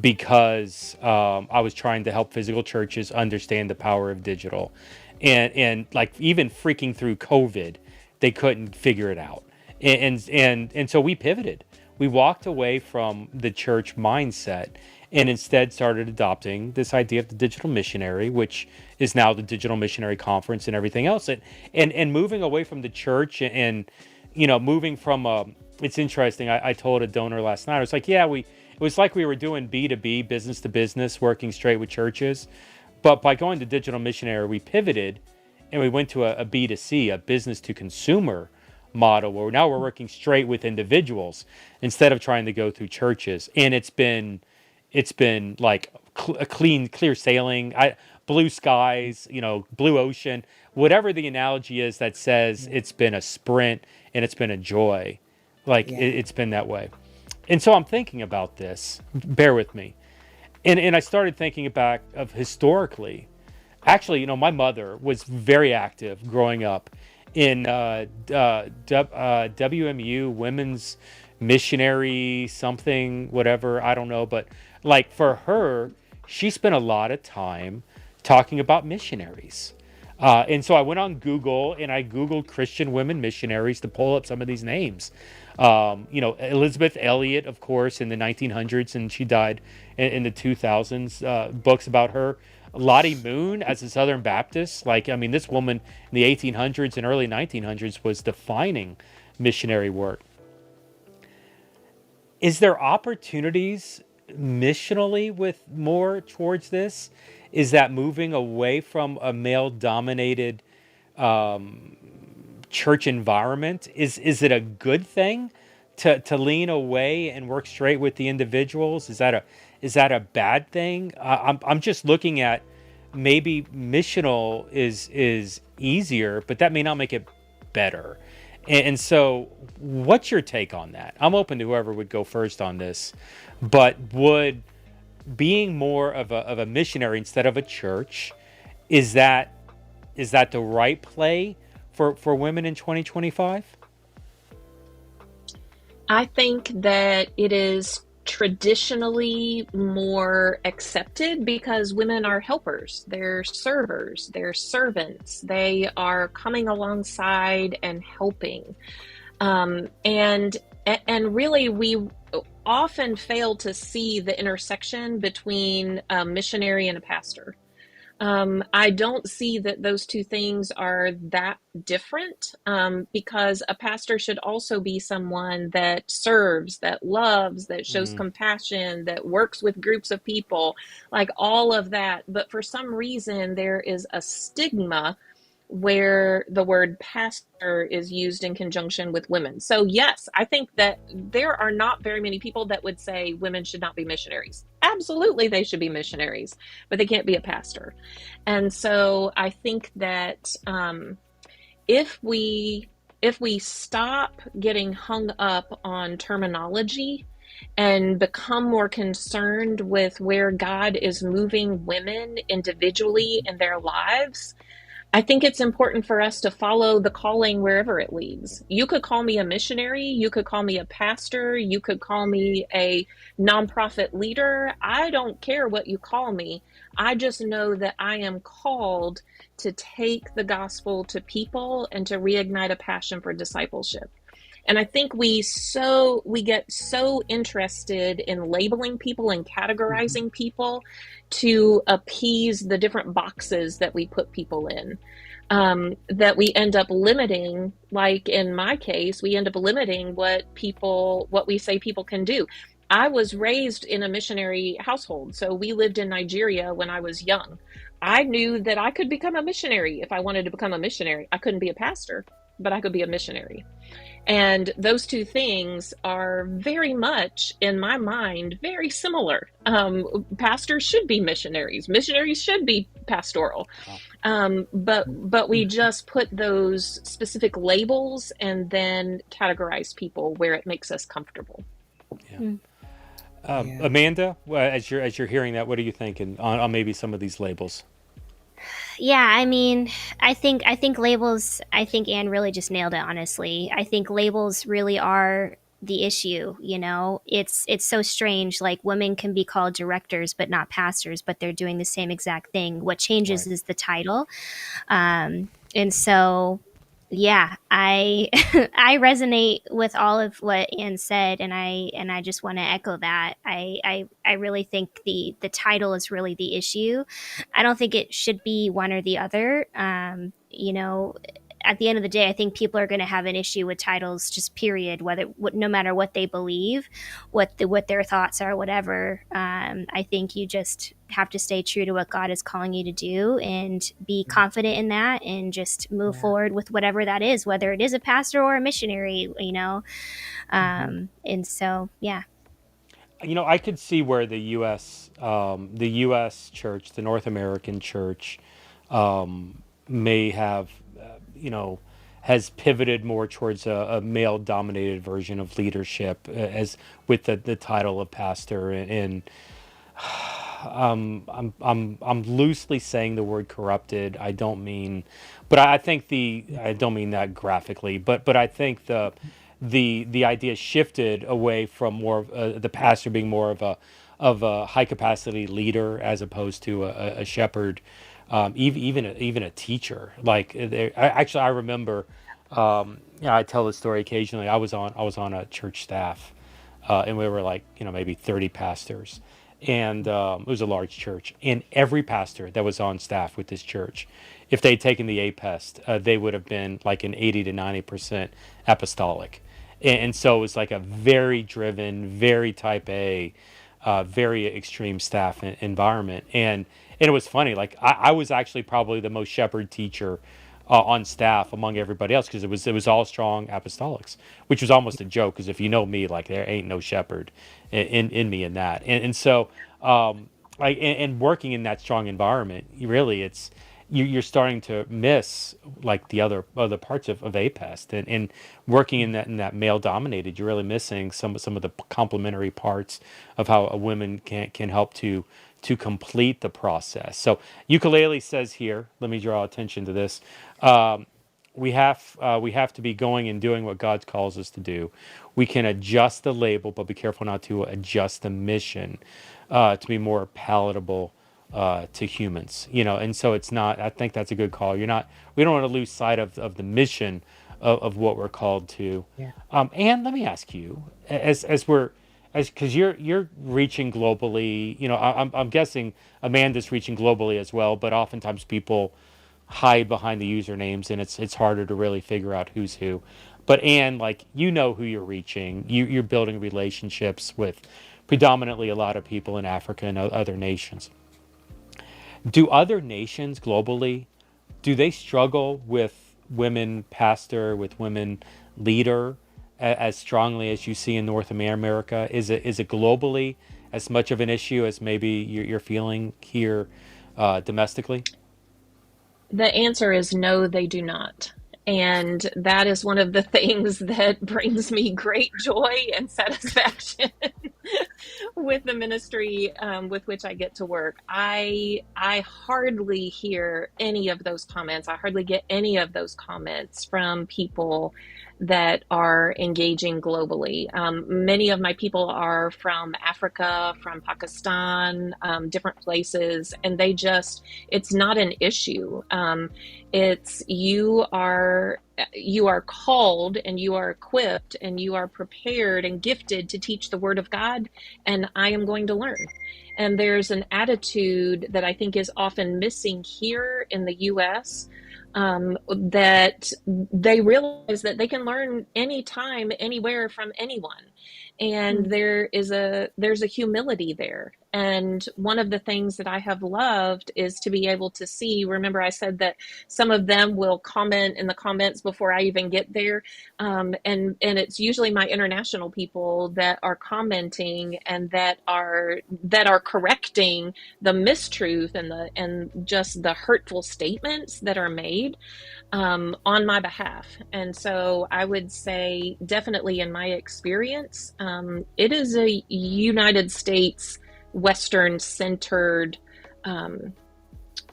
S1: because I was trying to help physical churches understand the power of digital, and like even freaking through COVID, they couldn't figure it out, and so we pivoted. We walked away from the church mindset and instead started adopting this idea of the digital missionary, which is now the Digital Missionary Conference and everything else. And moving away from the church and moving from it's interesting. I told a donor last night, I was like, it was like we were doing B2B, business to business, working straight with churches. But by going to digital missionary, we pivoted and we went to a B2C, a business to consumer model, where now we're working straight with individuals instead of trying to go through churches. And it's been like a clear sailing, blue skies, blue ocean, whatever the analogy is that says it's been a sprint and it's been a joy. It's been that way. And so I'm thinking about this, bear with me. And I started thinking back of historically, actually, my mother was very active growing up in WMU, Women's Missionary something, whatever, I don't know. But like for her, she spent a lot of time talking about missionaries. And so I went on Google and I Googled Christian women missionaries to pull up some of these names. Elizabeth Elliot, of course, in the 1900s, and she died in the 2000s. Books about her. Lottie Moon as a Southern Baptist. This woman in the 1800s and early 1900s was defining missionary work. Is there opportunities missionally with more towards this? Is that moving away from a male-dominated church environment? Is it a good thing to lean away and work straight with the individuals? Is that a bad thing? I'm just looking at maybe missional is easier, but that may not make it better. And so what's your take on that? I'm open to whoever would go first on this, but would being more of a missionary instead of a church, is that the right play for women in 2025?
S4: I think that it is traditionally more accepted because women are helpers, they're servers, they're servants, they are coming alongside and helping. And really we often fail to see the intersection between a missionary and a pastor. I don't see that those two things are that different, because a pastor should also be someone that serves, that loves, that shows compassion, that works with groups of people, like all of that. But for some reason, there is a stigma where the word pastor is used in conjunction with women. So yes, I think that there are not very many people that would say women should not be missionaries. Absolutely, they should be missionaries, but they can't be a pastor. And so I think that if we stop getting hung up on terminology and become more concerned with where God is moving women individually in their lives, I think it's important for us to follow the calling wherever it leads. You could call me a missionary, you could call me a pastor, you could call me a nonprofit leader. I don't care what you call me. I just know that I am called to take the gospel to people and to reignite a passion for discipleship. And I think we get so interested in labeling people and categorizing people to appease the different boxes that we put people in, that we end up limiting, like in my case, we end up limiting what we say people can do. I was raised in a missionary household, so we lived in Nigeria when I was young. I knew that I could become a missionary if I wanted to become a missionary. I couldn't be a pastor, but I could be a missionary. And those two things are very much, in my mind, very similar. Pastors should be missionaries. Missionaries should be pastoral. But we just put those specific labels and then categorize people where it makes us comfortable.
S1: Yeah. Amanda, as you're hearing that, what are you thinking on maybe some of these labels?
S2: Yeah, I mean, I think labels, I think Anne really just nailed it, honestly. I think labels really are the issue, you know. It's so strange. Like, women can be called directors but not pastors, but they're doing the same exact thing. What changes
S1: Right.
S2: is the title. And so yeah, I I resonate with all of what Anne said, and I just want to echo that. I really think the title is really the issue. I don't think it should be one or the other. You know, at the end of the day, I think people are going to have an issue with titles, just period. No matter what they believe, what their thoughts are, whatever. I think you just have to stay true to what God is calling you to do and be confident in that, and just move forward with whatever that is, whether it is a pastor or a missionary. You know, and so yeah.
S1: You know, I could see where the U.S. church, the North American church, may have, has pivoted more towards a male-dominated version of leadership, as with the title of pastor, and I'm loosely saying the word corrupted. I don't mean, but I think I don't mean that graphically, but I think the idea shifted away from more of the pastor being more of a high capacity leader as opposed to a shepherd, even a teacher. Like, I remember, I tell this story occasionally. I was on a church staff, and we were like, maybe 30 pastors, and it was a large church. And every pastor that was on staff with this church, if they'd taken the APEST, they would have been like an 80 to 90% apostolic. And so it was like a very driven, very type A, very extreme staff environment. And it was funny. Like, I was actually probably the most shepherd teacher on staff among everybody else, because it was all strong apostolics, which was almost a joke, because if you know me, like, there ain't no shepherd in me in that. And so and working in that strong environment, you're starting to miss like the other parts of APEST, and working in that male dominated, you're really missing some of the complementary parts of how a woman can help to complete the process. So Ukulele says here, let me draw attention to this. We have to be going and doing what God calls us to do. We can adjust the label, but be careful not to adjust the mission to be more palatable to humans. And so it's not. I think that's a good call. We don't want to lose sight of the mission of what we're called to.
S3: Yeah.
S1: And let me ask you, because you're reaching globally. I'm guessing Amanda's reaching globally as well, but oftentimes people hide behind the usernames, and it's harder to really figure out who's who. But Anne, like, who you're reaching. You're building relationships with predominantly a lot of people in Africa and other nations. Do other nations globally, do they struggle with women pastor, with women leader, as strongly as you see in North America? Is it globally as much of an issue as maybe you're feeling here domestically?
S4: The answer is no, they do not. And that is one of the things that brings me great joy and satisfaction with the ministry with which I get to work. I hardly hear any of those comments. I hardly get any of those comments from people that are engaging globally. Many of my people are from Africa, from Pakistan, different places, and it's not an issue. It's you are called and you are equipped and you are prepared and gifted to teach the Word of God, and I am going to learn. And there's an attitude that I think is often missing here in the U.S., that they realize that they can learn anytime, anywhere from anyone. And there's a humility there. And one of the things that I have loved is to be able to see, remember I said that some of them will comment in the comments before I even get there. And it's usually my international people that are commenting and that are correcting the mistruth and just the hurtful statements that are made on my behalf. And so I would say, definitely in my experience, it is a United States Western centered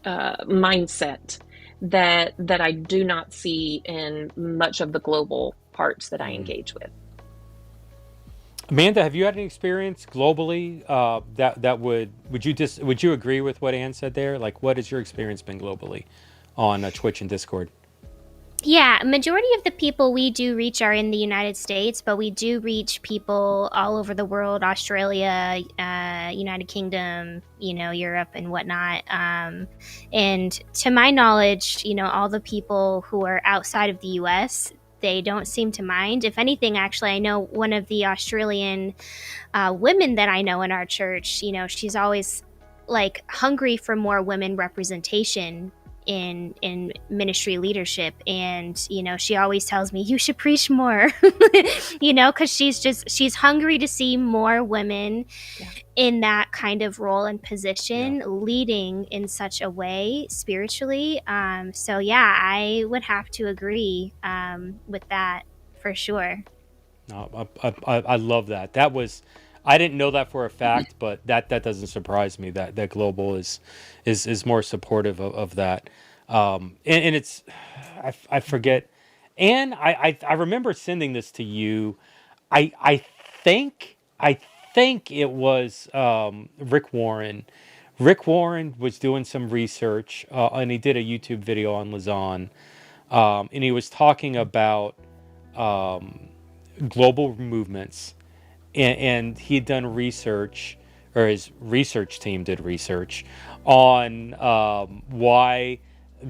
S4: mindset that I do not see in much of the global parts that I engage with.
S1: Amanda, have you had any experience globally would you agree with what Ann said there? Like, what has your experience been globally on Twitch and Discord?
S2: Yeah, majority of the people we do reach are in the United States, but we do reach people all over the world, Australia, United Kingdom, Europe and whatnot. And to my knowledge, all the people who are outside of the US, they don't seem to mind. If anything, actually, I know one of the Australian women that I know in our church, she's always like hungry for more women representation in ministry leadership, and she always tells me you should preach more, because she's hungry to see more women in that kind of role and position, leading in such a way spiritually. So yeah, I would have to agree with that for sure.
S1: No, I love that. I didn't know that for a fact, but that doesn't surprise me that global is more supportive of that. And it's, I forget, and I remember sending this to you. I think it was Rick Warren. Rick Warren was doing some research, and he did a YouTube video on Lausanne, and he was talking about global movements, and he had done research, or his research team did research on why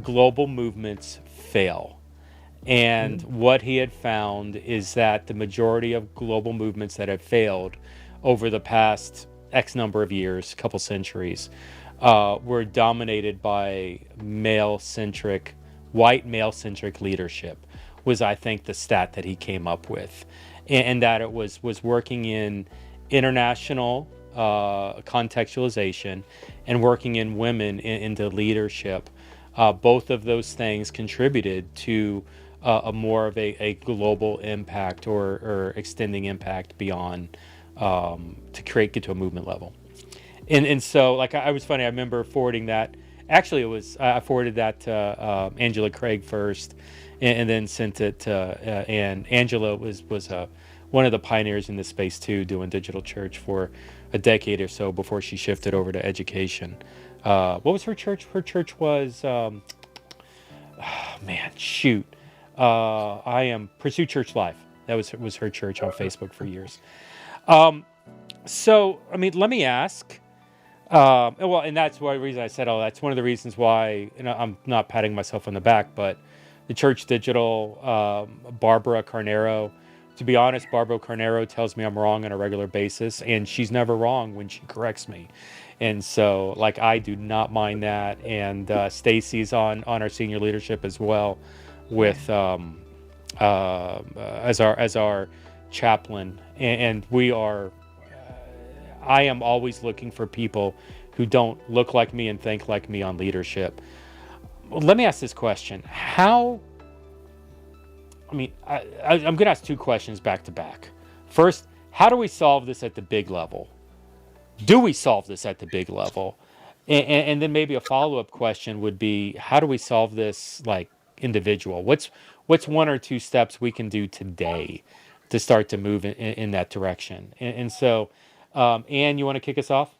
S1: global movements fail. And what he had found is that the majority of global movements that have failed over the past X number of years, couple centuries, were dominated by white male-centric leadership, was, I think, the stat that he came up with. And that it was working in international contextualization and working in women into leadership. Both of those things contributed to a more of a global impact or extending impact beyond to get to a movement level. And so, like, I was funny. I remember forwarding that. Actually, I forwarded that to Angela Craig first, and then sent it to and Angela was one of the pioneers in this space too, doing digital church for a decade or so before she shifted over to education. What was her church? Her church was Pursue Church Live. That was her church on Facebook for years. So I mean, let me ask. And that's one reason I said, that's one of the reasons why, I'm not patting myself on the back, but the Church.digital, Barbara Carnero, to be honest, Barbara Carnero tells me I'm wrong on a regular basis, and she's never wrong when she corrects me. And so, like, I do not mind that. And Stacy's on our senior leadership as well, with as our chaplain, and we are. I am always looking for people who don't look like me and think like me on leadership. Let me ask this question: How I mean, I'm going to ask two questions back to back. First, how do we solve this at the big level? Do we solve this at the big level? And then maybe a follow-up question would be, how do we solve this like individual? What's one or two steps we can do today to start to move in that direction? And so, Anne, you want to kick us off?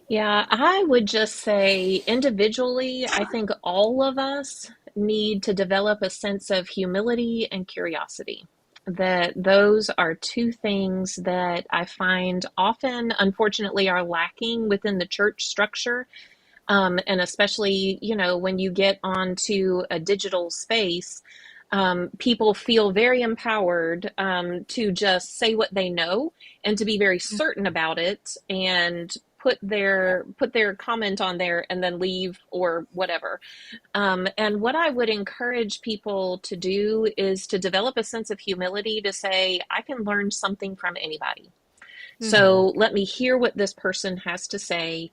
S4: Yeah, I would just say individually, I think all of us need to develop a sense of humility and curiosity. That those are two things that I find often, unfortunately, are lacking within the church structure. And especially, when you get onto a digital space, people feel very empowered to just say what they know and to be very certain about it and put their comment on there and then leave or whatever. And what I would encourage people to do is to develop a sense of humility to say, I can learn something from anybody. So let me hear what this person has to say.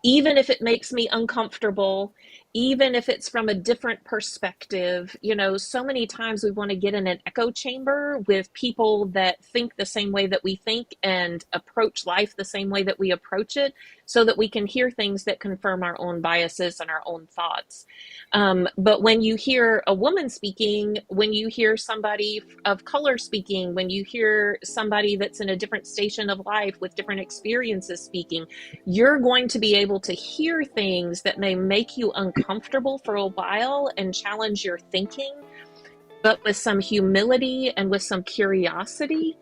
S4: Even if it makes me uncomfortable, even if it's from a different perspective. So many times we want to get in an echo chamber with people that think the same way that we think and approach life the same way that we approach it, so that we can hear things that confirm our own biases and our own thoughts. But when you hear a woman speaking, when you hear somebody of color speaking, when you hear somebody that's in a different station of life with different experiences speaking, you're going to be able to hear things that may make you uncomfortable for a while and challenge your thinking, but with some humility and with some curiosity.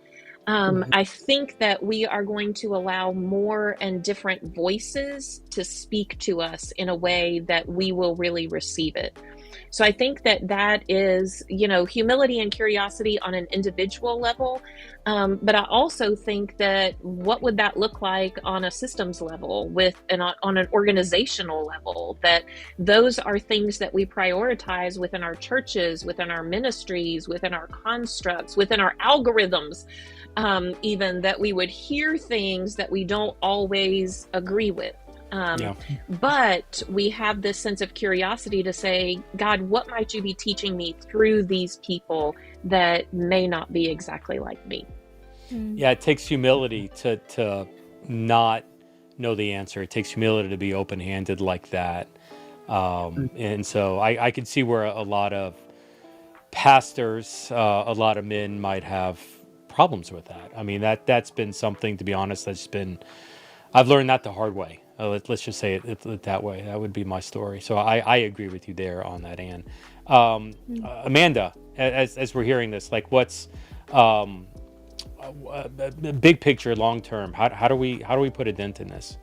S4: I think that we are going to allow more and different voices to speak to us in a way that we will really receive it. So I think that is, humility and curiosity on an individual level. But I also think that what would that look like on a systems level on an organizational level, that those are things that we prioritize within our churches, within our ministries, within our constructs, within our algorithms, even that we would hear things that we don't always agree with. But we have this sense of curiosity to say, God, what might you be teaching me through these people that may not be exactly like me?
S1: Yeah, it takes humility to not know the answer. It takes humility to be open-handed like that. And so I can see where a lot of pastors, a lot of men might have problems with that. I mean, that's been something, to be honest, I've learned that the hard way. Let's just say it that way. That would be my story. So I agree with you there on that, Anne. Amanda, as we're hearing this, like what's big picture, long term? How do we put a dent in this?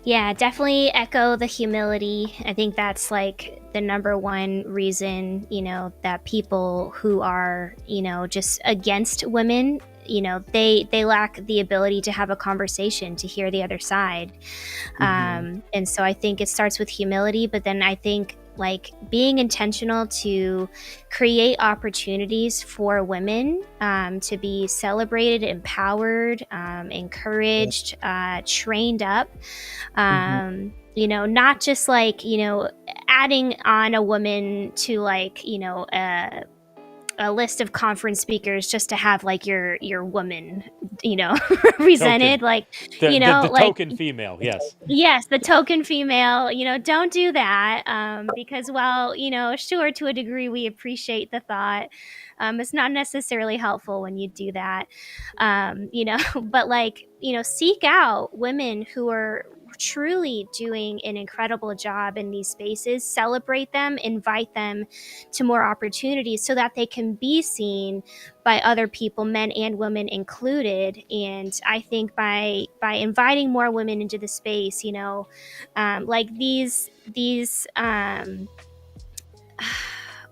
S2: Yeah, definitely echo the humility. I think that's like the number one reason, that people who are, just against women, they lack the ability to have a conversation, to hear the other side. And so I think it starts with humility, but then I think like being intentional to create opportunities for women to be celebrated, empowered, encouraged, trained up, not just like, adding on a woman to like, a list of conference speakers just to have like your woman, represented, like,
S1: the
S2: like,
S1: token female. Yes,
S2: the token female, don't do that. Because while, sure, to a degree, we appreciate the thought. It's not necessarily helpful when you do that. But like, seek out women who are truly doing an incredible job in these spaces, celebrate them, invite them to more opportunities so that they can be seen by other people, men and women included. And I think by inviting more women into the space, like these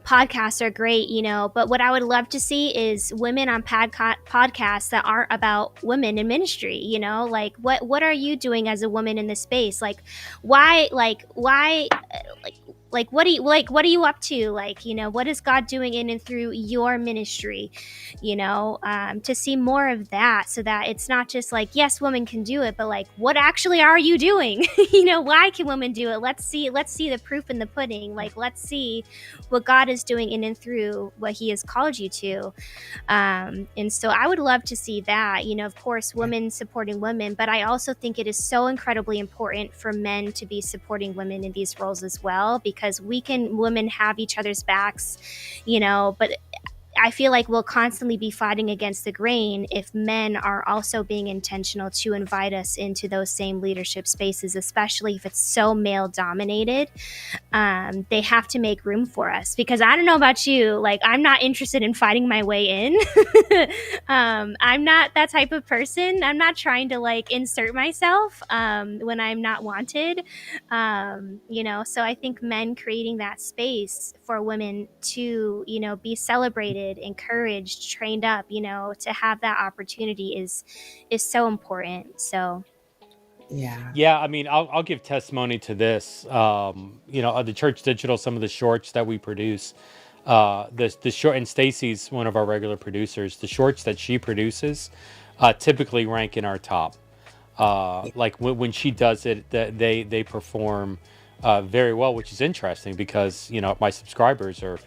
S2: podcasts are great, but what I would love to see is women on podcasts that aren't about women in ministry, like what are you doing as a woman in this space? Like why like what are you up to, like, you know, what is God doing in and through your ministry, you know, to see more of that, so that it's not just like, yes, women can do it, but like, what actually are you doing? You know, why can women do it? Let's see the proof in the pudding. Like, let's see what God is doing in and through what he has called you to. And so I would love to see that, you know, of course, women supporting women, but I also think it is so incredibly important for men to be supporting women in these roles as well, because women have each other's backs, you know, but I feel like we'll constantly be fighting against the grain if men are also being intentional to invite us into those same leadership spaces, especially if it's so male dominated. They have to make room for us, because I don't know about you, like, I'm not interested in fighting my way in. I'm not that type of person. I'm not trying to like insert myself when I'm not wanted. You know, so I think men creating that space for women to, you know, be celebrated, encouraged, trained up, you know, to have that opportunity is so important. So
S1: Yeah, I mean, I'll give testimony to this. You know, the Church Digital, some of the shorts that we produce, the short, and Stacy's one of our regular producers. The shorts that she produces typically rank in our top. Like when she does it, they perform very well, which is interesting because, you know, my subscribers are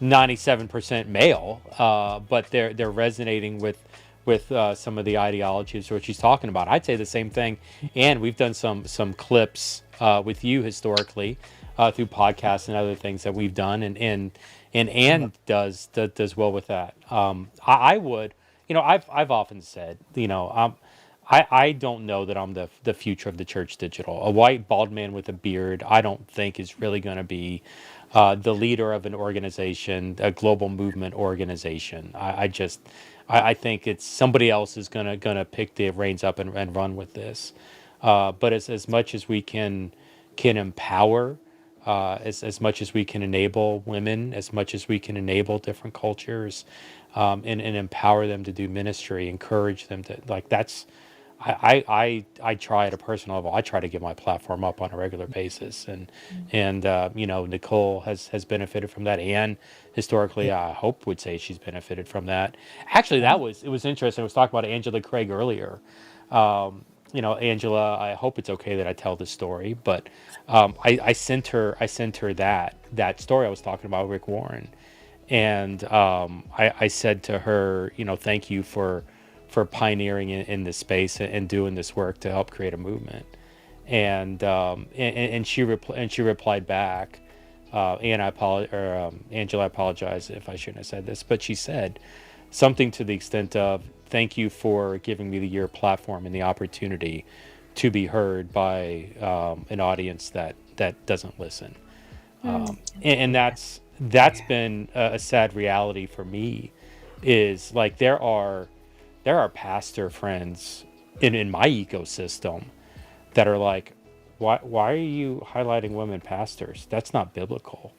S1: 97% male, but they're resonating with some of the ideologies what she's talking about. I'd say the same thing, and we've done some clips with you historically through podcasts and other things that we've done, and Ann does well with that. I would, you know, I've often said, you know, I don't know that I'm the future of the Church Digital. A white bald man with a beard, I don't think is really going to be the leader of an organization, a global movement organization. I think it's somebody else is gonna pick the reins up and run with this. But as much as we can empower, as much as we can enable women, as much as we can enable different cultures, and empower them to do ministry, encourage them to, like, that's, I try at a personal level. I try to get my platform up on a regular basis, and you know, Nicole has benefited from that, and historically, I hope would say she's benefited from that. Actually, it was interesting. I was talking about Angela Craig earlier. You know, Angela, I hope it's okay that I tell this story, but I sent her that story I was talking about, Rick Warren, and I said to her, you know, thank you for pioneering in this space and doing this work to help create a movement. And she replied back, and Angela, I apologize if I shouldn't have said this, but she said something to the extent of, thank you for giving me your platform and the opportunity to be heard by an audience that doesn't listen. And that's been a sad reality for me, is like there are pastor friends in my ecosystem that are like, why are you highlighting women pastors? That's not biblical.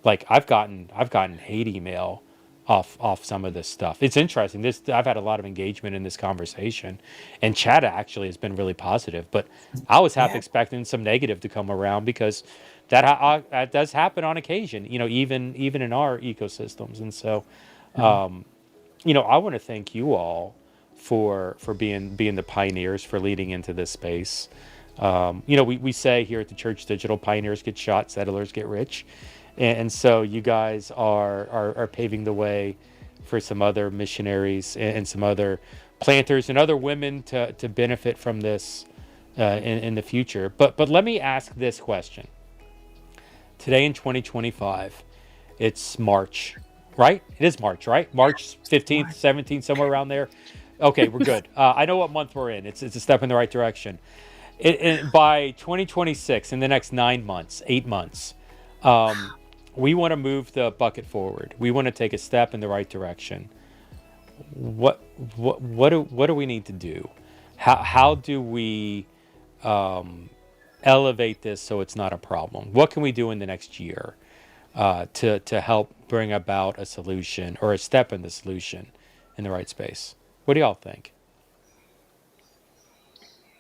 S1: Like I've gotten hate email off some of this stuff. It's interesting. I've had a lot of engagement in this conversation, and chat actually has been really positive. But I was half expecting some negative to come around, because that does happen on occasion. You know, even in our ecosystems. And so, you know, I want to thank you all for being the pioneers, for leading into this space. You know, we say here at the Church Digital, pioneers get shot, settlers get rich. And so you guys are paving the way for some other missionaries and some other planters and other women to benefit from this in the future. But let me ask this question. Today in 2025, it's March, right? It is March, right? March 15th, 17th, somewhere around there. Okay, we're good. I know what month we're in. It's a step in the right direction. By 2026, in the next 9 months, 8 months, we want to move the bucket forward. We want to take a step in the right direction. What do we need to do? How do we elevate this so it's not a problem? What can we do in the next year to help bring about a solution, or a step in the solution in the right space? What do y'all think?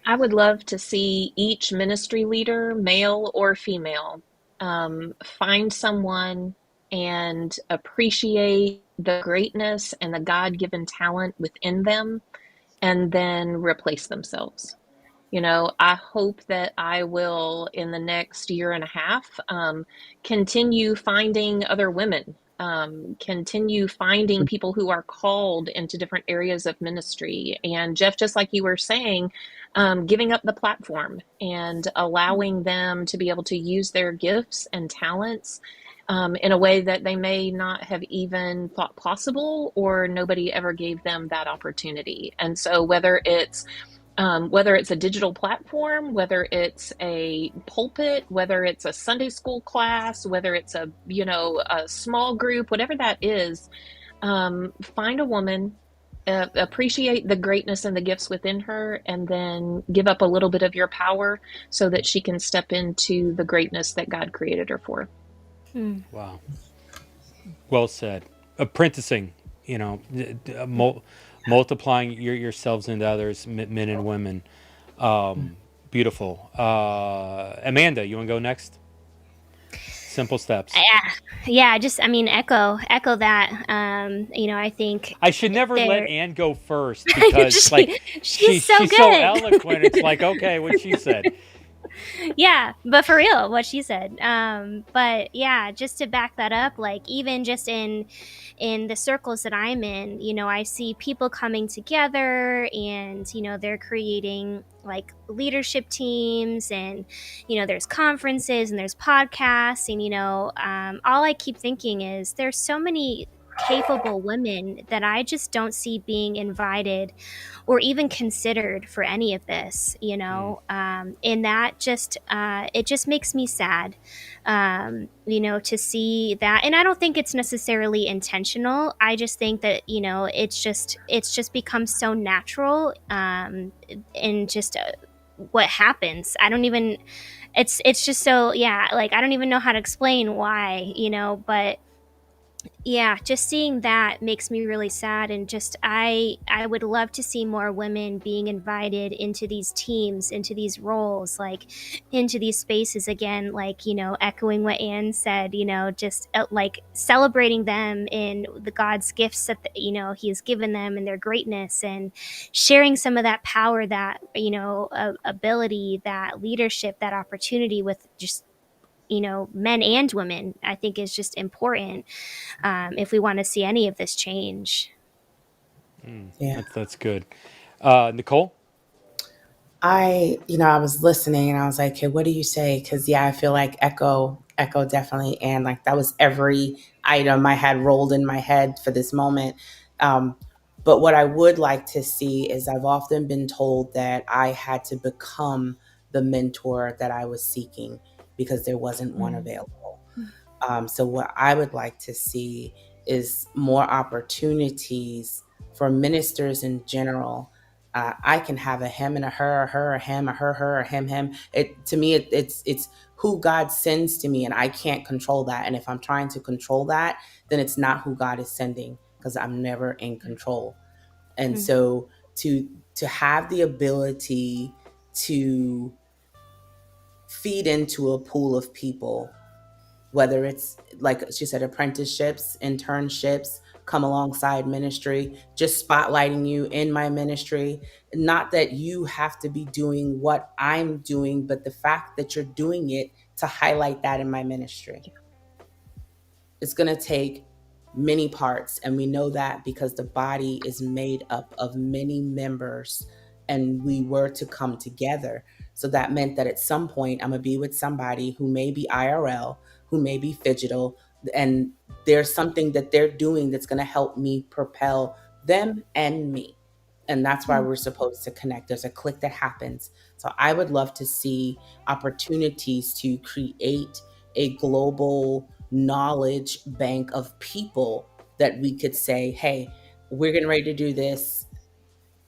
S4: I would love to see each ministry leader, male or female, find someone and appreciate the greatness and the God-given talent within them and then replace themselves. I hope that I will, in the next year and a half, continue finding other women, continue finding people who are called into different areas of ministry. And Jeff, just like you were saying, giving up the platform and allowing them to be able to use their gifts and talents in a way that they may not have even thought possible, or nobody ever gave them that opportunity. And so whether it's a digital platform, whether it's a pulpit, whether it's a Sunday school class, whether it's a small group, whatever that is, find a woman, appreciate the greatness and the gifts within her, and then give up a little bit of your power so that she can step into the greatness that God created her for.
S1: Wow. Well said. Apprenticing, multiplying yourselves into others, men and women. Beautiful. Amanda, you want to go next? Simple steps.
S2: Yeah. Echo that. I think
S1: I should never let Ann go first because she's so eloquent. It's like, okay, what she said.
S2: Yeah, but for real, what she said. But yeah, just to back that up, like even just in the circles that I'm in, I see people coming together and, they're creating like leadership teams and, there's conferences and there's podcasts and, all I keep thinking is there's so many capable women that I just don't see being invited or even considered for any of this, and that just it just makes me sad, to see that. And I don't think it's necessarily intentional. I just think that it's just become so natural, and just what happens. I don't even. It's just so, yeah. Like I don't even know how to explain why, but. Yeah, just seeing that makes me really sad, and just I would love to see more women being invited into these teams, into these roles, like into these spaces again, like echoing what Anne said, just like celebrating them in the God's gifts that He has given them and their greatness, and sharing some of that power, that ability, that leadership, that opportunity with just men and women. I think is just important, if we want to see any of this change.
S3: Yeah.
S1: That's good. Nicole?
S3: I was listening and I was like, okay, what do you say? Because I feel like echo definitely, and like that was every item I had rolled in my head for this moment. But what I would like to see is, I've often been told that I had to become the mentor that I was seeking because there wasn't one available. So what I would like to see is more opportunities for ministers in general. I can have a him and a her, a him, a her, a him. To me, it's who God sends to me, and I can't control that. And if I'm trying to control that, then it's not who God is sending, because I'm never in control. And so to have the ability to feed into a pool of people, whether it's, like she said, apprenticeships, internships, come alongside ministry, just spotlighting you in my ministry. Not that you have to be doing what I'm doing, but the fact that you're doing it to highlight that in my ministry. It's going to take many parts, and we know that because the body is made up of many members, and we were to come together. So that meant that at some point I'm going to be with somebody who may be IRL, who may be digital, and there's something that they're doing that's going to help me propel them and me. And that's why we're supposed to connect. There's a click that happens. So I would love to see opportunities to create a global knowledge bank of people that we could say, hey, we're getting ready to do this.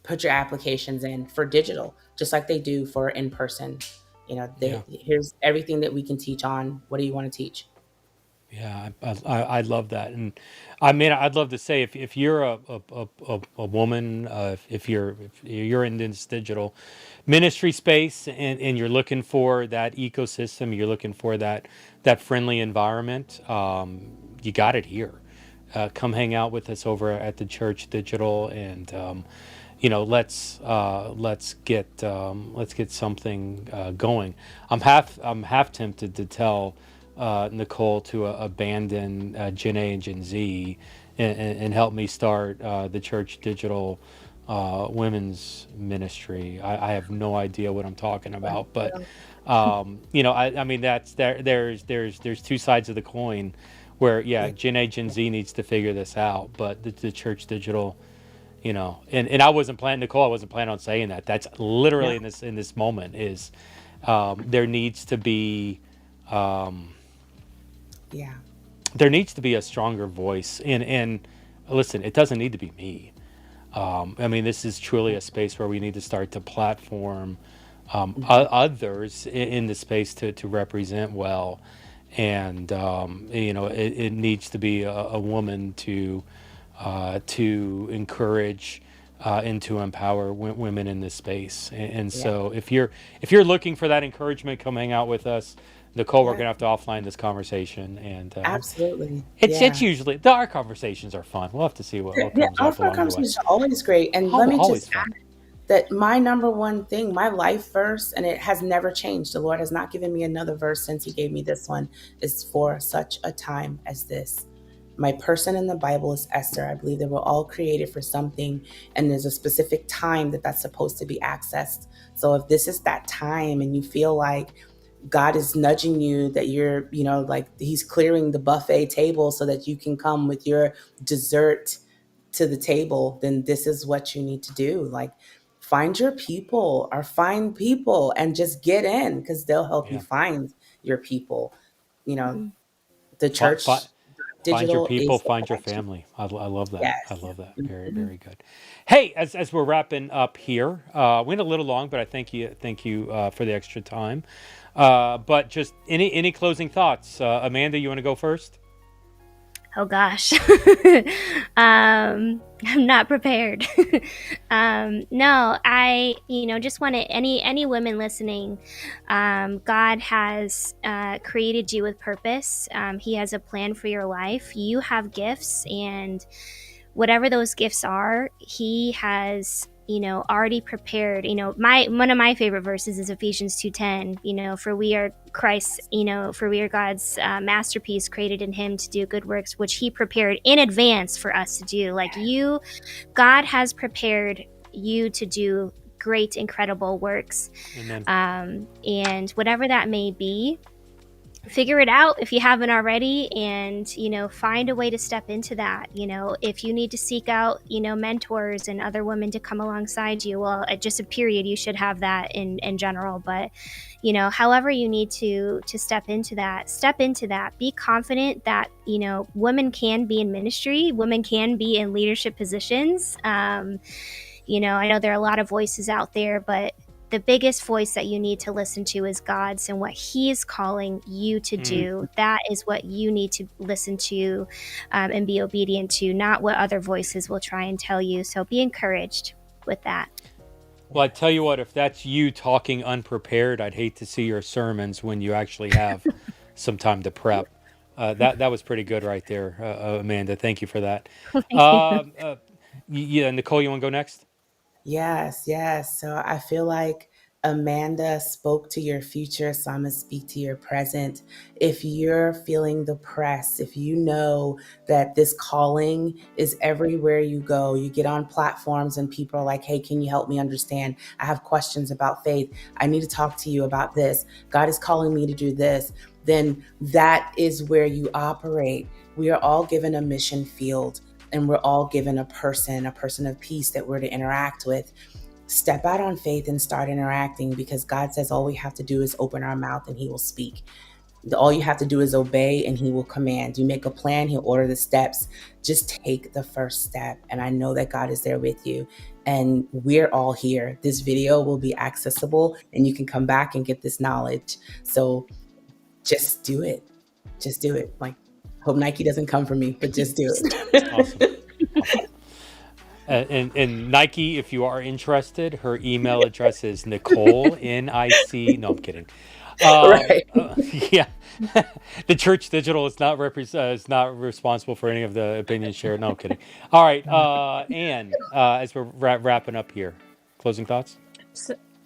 S3: Put your applications in for digital, just like they do for in-person. Here's everything that we can teach on. What do you want to teach?
S1: Yeah, I love that, and I mean, I'd love to say if you're a woman, if you're in this digital ministry space and you're looking for that ecosystem, you're looking for that friendly environment, you got it here. Come hang out with us over at the Church Digital, and let's get something going. I'm half tempted to tell Nicole to abandon Gen A and Gen Z and help me start the Church Digital women's ministry. I have no idea what I'm talking about, but I mean that's there's two sides of the coin where
S3: Yeah.
S1: Gen A Gen Z needs to figure this out, but the Church Digital, and I wasn't planning, Nicole, I wasn't planning on saying that. That's
S3: Yeah.
S1: literally in this moment is there needs to be um,
S3: Yeah.
S1: there needs to be a stronger voice, and listen, it doesn't need to be me. I mean, this is truly a space where we need to start to platform
S3: Mhm.
S1: others in the space to represent well, and it needs to be a woman to encourage and to empower women in this space. And
S3: Yeah.
S1: so if you're looking for that encouragement, come hang out with us. Nicole, we're
S3: Yeah.
S1: gonna have to offline this conversation, and
S3: Absolutely.
S1: it's
S3: Yeah.
S1: usually our conversations are fun. We'll have to see what
S3: Yeah.
S1: comes
S3: Our
S1: up
S3: phone
S1: along the way.
S3: conversations are always great. And let me
S1: Always
S3: just
S1: fun.
S3: that my number one thing, my life verse, and it has never changed. The Lord has not given me another verse since He gave me this one, is for such a time as this. My person in the Bible is Esther. I believe they were all created for something, and there's a specific time that that's supposed to be accessed. So if this is that time and you feel like God is nudging you, that you're, like He's clearing the buffet table so that you can come with your dessert to the table, then this is what you need to do. Like, find your people or find people and just get in, because they'll help you
S1: Yeah.
S3: find your people. You know,
S2: Mhm.
S3: the
S1: Fi- fi-
S3: church
S1: Find your
S3: digital
S1: people,
S3: is the
S1: find your
S3: connection.
S1: family. I love that. I
S3: Yes.
S1: love that. Very,
S3: Mhm.
S1: very good. Hey, as we're wrapping up here, went a little long, but I thank you for the extra time. But just any closing thoughts, Amanda? You want to go first?
S2: Oh gosh. I'm not prepared. No, I, just want to, any women listening, God has created you with purpose. He has a plan for your life. You have gifts, and whatever those gifts are, He has, already prepared. My one of my favorite verses is Ephesians 2:10. For we are Christ, for we are God's masterpiece, created in Him to do good works, which He prepared in advance for us to do. Like God has prepared you to do great, incredible works.
S1: Amen.
S2: And whatever that may be, figure it out if you haven't already, and find a way to step into that. If you need to seek out mentors and other women to come alongside you, well, just a period, you should have that in general. But however you need to step into that, be confident that women can be in ministry, women can be in leadership positions. I know there are a lot of voices out there, but the biggest voice that you need to listen to is God's, and what He is calling you to
S1: Mm.
S2: do. That is what you need to listen to, and be obedient to, not what other voices will try and tell you. So be encouraged with that.
S1: Well, I tell you what, if that's you talking unprepared, I'd hate to see your sermons when you actually have some time to prep. That was pretty good right there, Amanda. Thank you for that.
S2: Thank you.
S1: Um, uh, yeah, Nicole, you want to go next?
S3: Yes, yes. So I feel like Amanda spoke to your future, so I'm going to speak to your present. If you're feeling the press, if you know that this calling is everywhere you go, you get on platforms and people are like, hey, can you help me understand? I have questions about faith. I need to talk to you about this. God is calling me to do this. Then that is where you operate. We are all given a mission field, and we're all given a person of peace that we're to interact with. Step out on faith and start interacting, because God says all we have to do is open our mouth and He will speak. All you have to do is obey and He will command. You make a plan, He'll order the steps. Just take the first step. And I know that God is there with you. And we're all here. This video will be accessible and you can come back and get this knowledge. So just do it. Just do it. Like, Hope Nike doesn't come for me, but just do it.
S1: Awesome. And Nike, if you are interested, her email address is Nicole, N-I-C. No, I'm kidding.
S3: Right.
S1: Yeah, the Church Digital is not is not responsible for any of the opinions shared. No, I'm kidding. All right, Anne, as we're wrapping up here, closing thoughts.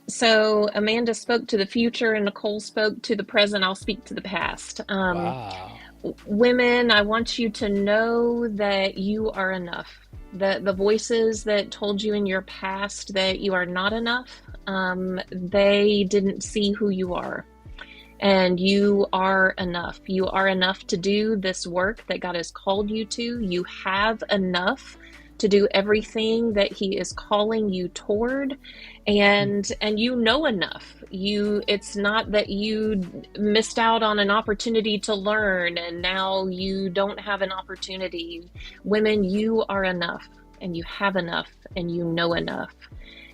S4: So Amanda spoke to the future and Nicole spoke to the present. I'll speak to the past.
S1: Wow.
S4: Women, I want you to know that you are enough. The voices that told you in your past that you are not enough, they didn't see who you are. And you are enough. You are enough to do this work that God has called you to. You have enough to do everything that He is calling you toward, and you know enough. It's not that you missed out on an opportunity to learn and now you don't have an opportunity. Women, you are enough, and you have enough, and you know enough.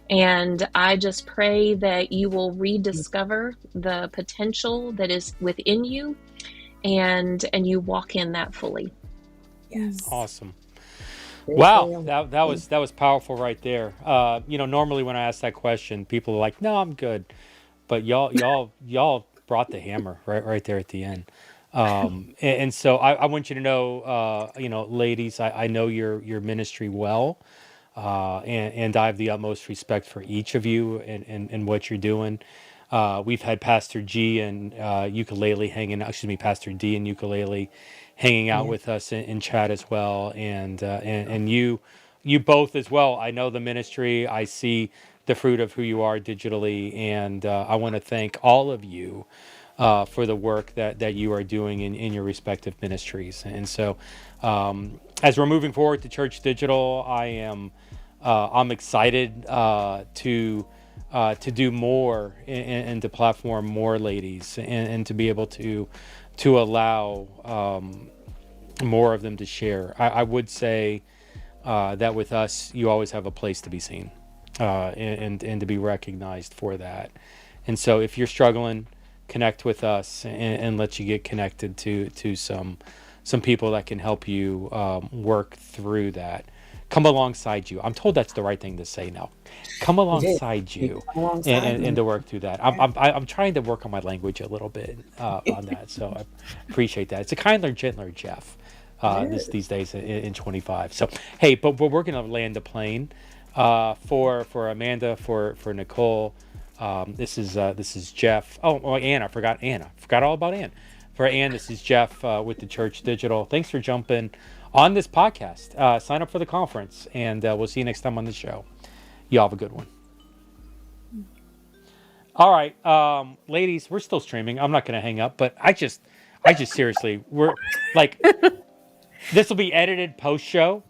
S4: And I just pray that you will rediscover the potential that is within you, and you walk in that fully.
S3: Yes.
S1: Awesome. Wow, that was powerful right there. Normally when I ask that question, people are like, "No, I'm good," but y'all brought the hammer right there at the end. And so I want you to know, ladies, I know your ministry well, and I have the utmost respect for each of you and what you're doing. We've had Pastor G and Pastor D and ukulele hanging out with us in chat as well, and you both as well. I know the ministry. I see the fruit of who you are digitally, and I want to thank all of you for the work that you are doing in your respective ministries. And so, as we're moving forward to Church Digital, I'm excited to do more and to platform more ladies and to be able to allow more of them to share. I would say that with us, you always have a place to be seen and to be recognized for that. And so if you're struggling, connect with us and let you get connected to some people that can help you work through that. Come alongside you. I'm told that's the right thing to say now. Come alongside you and to work through that. I'm trying to work on my language a little bit on that, so I appreciate that. It's a kinder, gentler Jeff these days in 25. So hey, but we're going to land the plane for Amanda, for Nicole. This is Jeff. Oh, Anna. I forgot Anna. Forgot all about Ann. For Ann, this is Jeff with the Church Digital. Thanks for jumping on this podcast. Sign up for the conference, and we'll see you next time on the show. You all have a good one. All right, ladies, we're still streaming. I'm not going to hang up, but I just seriously, we're like, this will be edited post-show.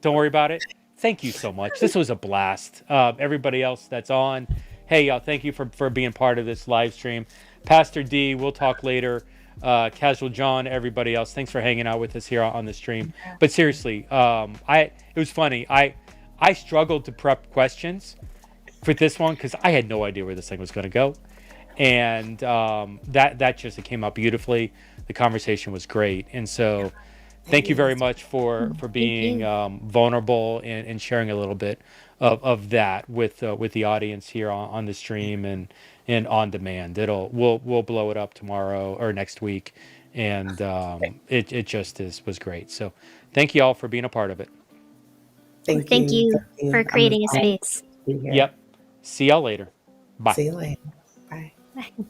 S1: Don't worry about it. Thank you so much. This was a blast. Everybody else that's on, hey, y'all, thank you for being part of this live stream. Pastor D, we'll talk later. Casual John, everybody else, thanks for hanging out with us here on the stream. But seriously, it was funny. I struggled to prep questions for this one because I had no idea where this thing was going to go, and that just came out beautifully. The conversation was great, and so thank you very much for being vulnerable and sharing a little bit of that with the audience here on the stream and on demand. We'll blow it up tomorrow or next week, and it just was great. So thank you all for being a part of it.
S2: Thank you for creating a space.
S1: Yep. See y'all later. Bye.
S3: See you later. Bye.
S2: Bye.